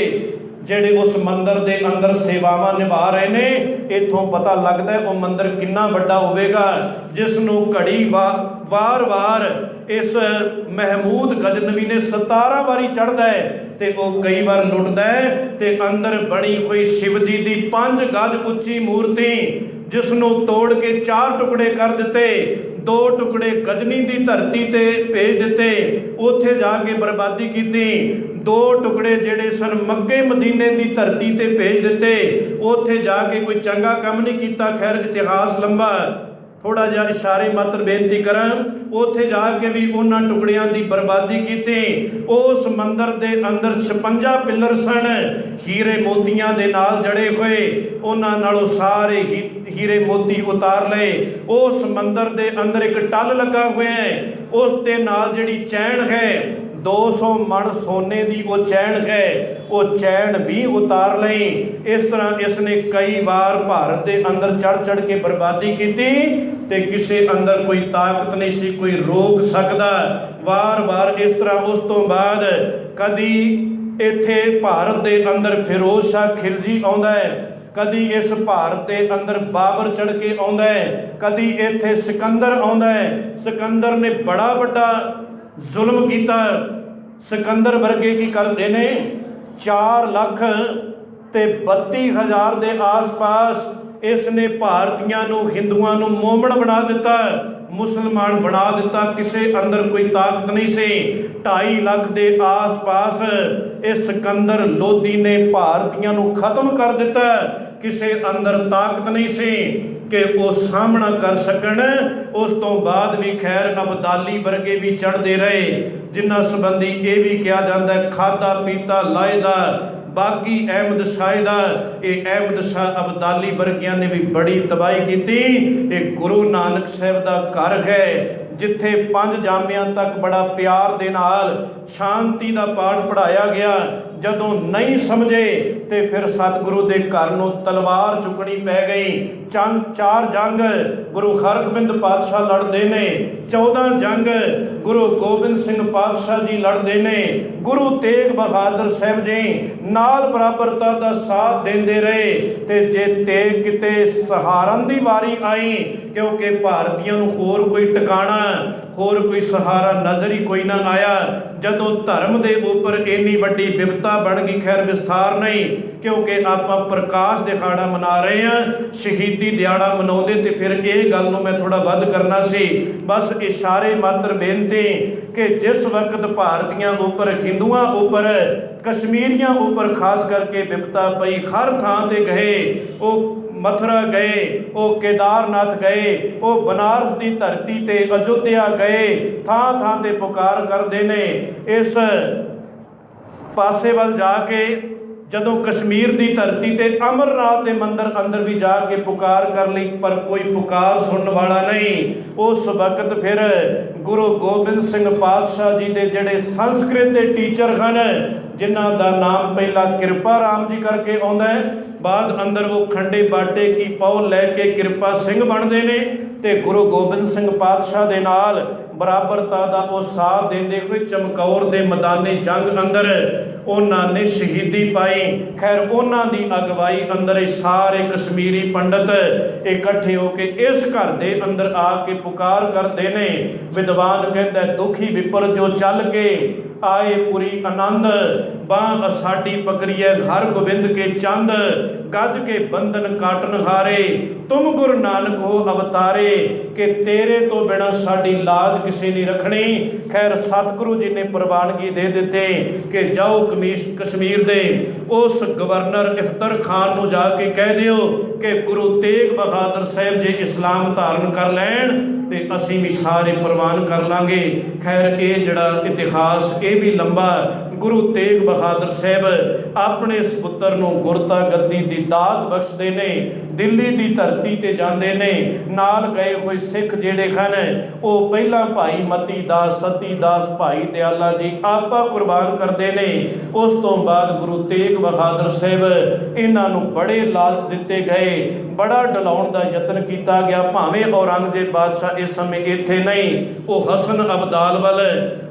ਜਿਹੜੇ उस मंदिर के अंदर सेवावां निभा रहे ने। इत्थों पता लगता है वो मंदिर कितना वड्डा होवेगा, जिसनों घड़ी वार वार इस महमूद गजनवी ने 17 बारी चढ़ता है, तो वो कई बार लुटता है। तो अंदर बनी हुई शिव जी की 5 गज उच्ची मूर्ति, जिसनों तोड़ के 4 टुकड़े कर दिते, 2 टुकड़े गजनी की धरती ते भेज दिते, उत्थे जाके बर्बादी की। 2 टुकड़े जिहड़े सन मक्के मदीने की धरती ते भेज दिते, उत्थे जाके कोई चंगा काम नहीं किया। खैर इतिहास लंबा, थोड़ा जिहा इशारे मात्र बेनती करां। उत्थे जाके भी उन्हां टुकड़ियां की बर्बादी की। उस मंदिर के अंदर 56 पिलर सन, हीरे मोतियां दे नाल जड़े हुए, उन्हां नालों सारे हीरे मोती उतार लए। उस मंदिर के अंदर एक टल लगा हुआ है, उस दे नाल जिहड़ी चैन है 200 मण सोने की वो चैन है, वो चैन भी उतार लई। इस तरह इसने कई बार भारत के अंदर चढ़ चढ़ के बर्बादी की, ते किसी अंदर कोई ताकत नहीं सी, कोई रोक सकता। वार वार इस तरह उस तो बाद कदी ਇੱਥੇ ਭਾਰਤ ਦੇ ਅੰਦਰ ਫਿਰੋਜ਼ ਸ਼ਾਹ ਖਿਲਜੀ ਆਉਂਦਾ ਹੈ, कदी इस भारत के अंदर बाबर चढ़ के आउंदा है, कदी इत्थे सिकंदर आउंदा है। सिकंदर ने बड़ा वड्डा जुल्म किया। सिकंदर वर्गे की करते ने 4,32,000 के आस पास इसने भारतीयों नूं हिंदुआं नूं मोमन बना दिता, मुसलमान बना दिता। किसी अंदर कोई ताकत नहीं सी। 2.5 लाख के आस पास इस सिकंदर लोधी ने भारतीयों नूं खत्म कर दिता। किसी अंदर ताकत नहीं सी कि वो सामना कर सकन। उस तो बाद भी खैर अबदाली वर्गे भी चढ़ते रहे, जिन्हां संबंधी ये भी कहा जाता है खादा पीता लाएदा बाकी अहमद शाह दा। ये अहमद शाह अबदाली वर्गियां ने भी बड़ी तबाही की। ये गुरु नानक साहब का घर है जिथे 5 जामिया तक बड़ा प्यार दे नाल शांति का पाठ पढ़ाया गया। जदों नहीं समझे तो फिर सतगुरु के घर नूं तलवार चुकनी पै गई। 4 जंग गुरु हरगोबिंद पातशाह लड़ते ने, 14 जंग गुरु गोबिंद सिंह पातशाह जी लड़ते ने। गुरु तेग बहादुर साहब जी नाल बराबरता का साथ देंदे रहे। ते जे तेग किते सहारन की वारी आई, क्योंकि भारतीयों नूं होर कोई टिकाणा होर कोई सहारा नज़र ही कोई ना आया। जदों धर्म के उपर इन्नी वड्डी विपता बन गई, खैर विस्तार नहीं क्योंकि आप प्रकाश दिहाड़ा मना रहे हैं, शहीदी दिहाड़ा मनाउंदे ते फिर ये गल नूं मैं थोड़ा वध करना सी। बस इशारे मात्र बेनती कि जिस वक्त भारतीयों उपर हिंदुआं उपर कश्मीरियां उपर खास करके विपता पई, हर थां ते गए, वो मथुरा गए, वो केदारनाथ गए, वो बनारस की धरती ते अयोध्या गए, थां थां ते पुकार करते ने। इस पासे वाल जाके जदों कश्मीर की धरती ते अमरनाथ के मंदिर अंदर भी जाके पुकार कर ली, पर कोई पुकार सुनने वाला नहीं। उस वक्त फिर गुरु गोबिंद सिंह पातशाह जी के जिहड़े संस्कृत के टीचर हैं, जिन्हां दा नाम पहला कृपा राम जी करके आउंदा है, बाद अंदर वो खंडे बाटे की पौ लैके कृपा सिंह बनते हैं। तो गुरु गोबिंद सिंह पातशाह दे नाल बराबरता का वो साथ देंदे हुए चमकौर के मैदाने जंग अंदर उन्होंने शहीदी पाई। खैर उन्हों की अगवाई अंदर सारे कश्मीरी पंडित इकट्ठे होके इस घर के अंदर आके पुकार करते हैं। विद्वान कहता दुखी विपर जो चल के आए पूरी आनंद, बांह असाडी पकड़िए घर गोबिंद के चंद, गज के बंधन काटन हारे, तुम गुरु नानक हो अवतारे, कि तेरे तो बिना साडी लाज किसी नहीं रखनी। खैर सतगुरु जी ने प्रवानगी दे देते कि जाओ कश्मीर दे उस गवर्नर इफ्तर खान नूं जाके कह दिओ कि गुरु तेग बहादुर साहब जी इस्लाम धारण कर लैन ते असीं भी सारे प्रवान कर लांगे। खैर ये जिहड़ा इतिहास ये भी लंबा। गुरु तेग बहादुर साहब अपने सपुत्र नूं गुरता गद्दी दी दात बख्शदे ने, दिल्ली की धरती ते जांदे ने। नाल गए हुए सिख जिहड़े हन वो पहला भाई मती दास, सती दास, भाई दयाला जी आपा कुर्बान करते हैं। उस तो बाद गुरु तेग बहादुर साहब इन्हां नूं बड़े लालच दिते गए, बड़ा डलाउण का यतन किया गया। भावें औरंगजेब बादशाह इस समय इत्थे नहीं, वो हसन अब्दाल वाल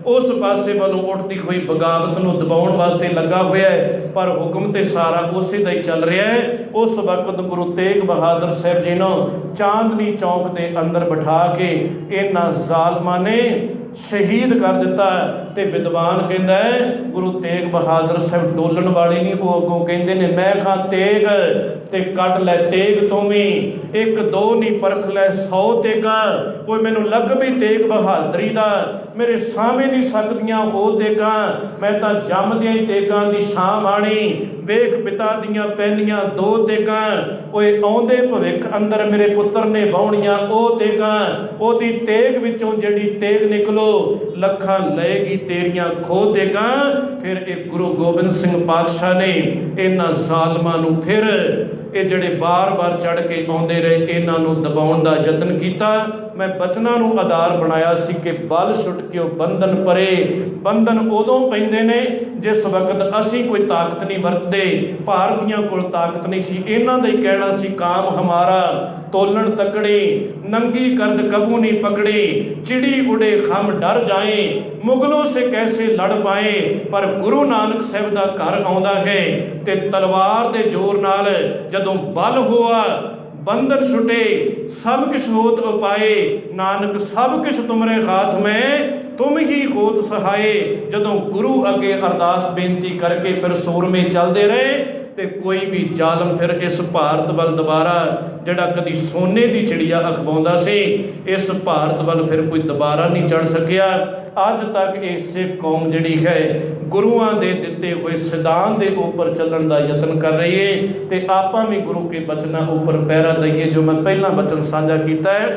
उस पासे वालों उठती हुई बगावत नूं दबाउण वास्ते लगा हुआ है, पर हुक्म तो सारा उसे का ही चल रहा है। उस वक्त गुरु तेग बहादुर साहब जी नूं चांदनी चौक के अंदर बिठा के इन्हां जालमां ने शहीद कर दिता। तो विद्वान कहता है गुरु तेग बहादुर साहब डोलन वाले नहीं, वो अगों कहते हैं मैं खां तेग ते कट लै तेग तू भी, एक दो नहीं परख लै 100 तेगा। कोई मैनू लग भी तेग बहादरी दा, मेरे सामने नहीं सकदियां हो तेगा, मैं तो जमदियां ही तेगां दी शाम आनी। वेख पिता दियां पैंदियां 2 तेगां, ओए आउंदे भविख अंदर मेरे पुत्र ने वाहुणियां ओ तेगां, ओदी तेग विचों जिहड़ी तेग निकलो लखां लएगी तेरियां खो तेगां। फिर एक गुरु गोबिंद सिंह पातशाह ने इन्हां जालमां नूं फिर ये जिहड़े बार-बार चढ़ के आउंदे रहे इन्हां नूं दबाउण दा यतन कीता। मैं बचनां नूं आधार बनाया सी कि बल छुट के बंधन परे। बंधन उदों पैंदे ने जिस वक्त असीं कोई ताकत नहीं वरतते, भारतीयों कोल ताकत नहीं सी। इन्हां दा ही कहना सी काम हमारा तोलन तकड़ी, नंगी गर्द कबू नहीं पकड़ी, चिड़ी उड़े खम डर जाए, मुगलों से कैसे लड़ पाए। पर गुरु नानक साहिब दा घर आउंदा है ते तलवार दे जोर नाल जदों बल होआ बंधन छुटे, सब किश होत उपाए। नानक सब किश तुमरे हाथ में, तुम ही होत सहाय। जदों गुरु अगे अरदास बेनती करके फिर सूरमे चलते रहे ते कोई भी जालम फिर इस भारत वल दोबारा जिहड़ा कदी सोने की चिड़िया अखवाउंदा सी, इस भारत वल फिर कोई दोबारा नहीं चढ़ सकिया। अज तक ये सिख कौम जिहड़ी है गुरुआं दे दिते हुए सिद्धांत के उपर चलण का यतन कर रही है ते आपां भी गुरु के बचनों उपर पैरा दईए। जो मैं पहला वचन साझा किया है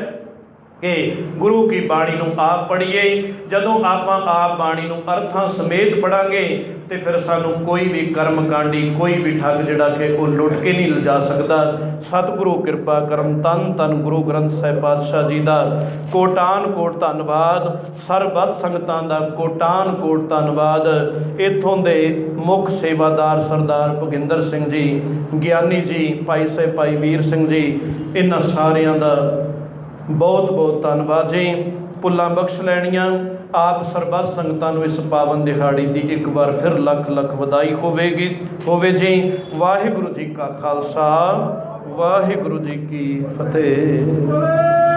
कि गुरु की बाणी नूं आप पढ़िए। जदों आपां आप बाणी नूं अर्थां समेत पढ़ांगे तो फिर सानू कोई भी कर्मकांडी, कोई भी ठग जिहड़ा कि वो लुट के नहीं लिजा सकता। सतगुरु कृपा करम। तन तन गुरु ग्रंथ साहिब पातशाह जी का कोटान कोट धन्नवाद। सरबत संगतां दा कोटान कोट धन्नवाद। इत्थों दे मुख सेवादार सरदार भुगिंदर सिंह जी, ज्ञानी जी, भाई साहिब भाई वीर सिंह जी, इन्हां सारियां दा बहुत बहुत धन्नवाद जी। भुल्लां बख्श लैणियां। आप सरबत संगतां नूं इस पावन दिहाड़ी की एक बार फिर लख लख वधाई होवे जी। वाहिगुरू जी का खालसा, वाहिगुरू जी की फतेह।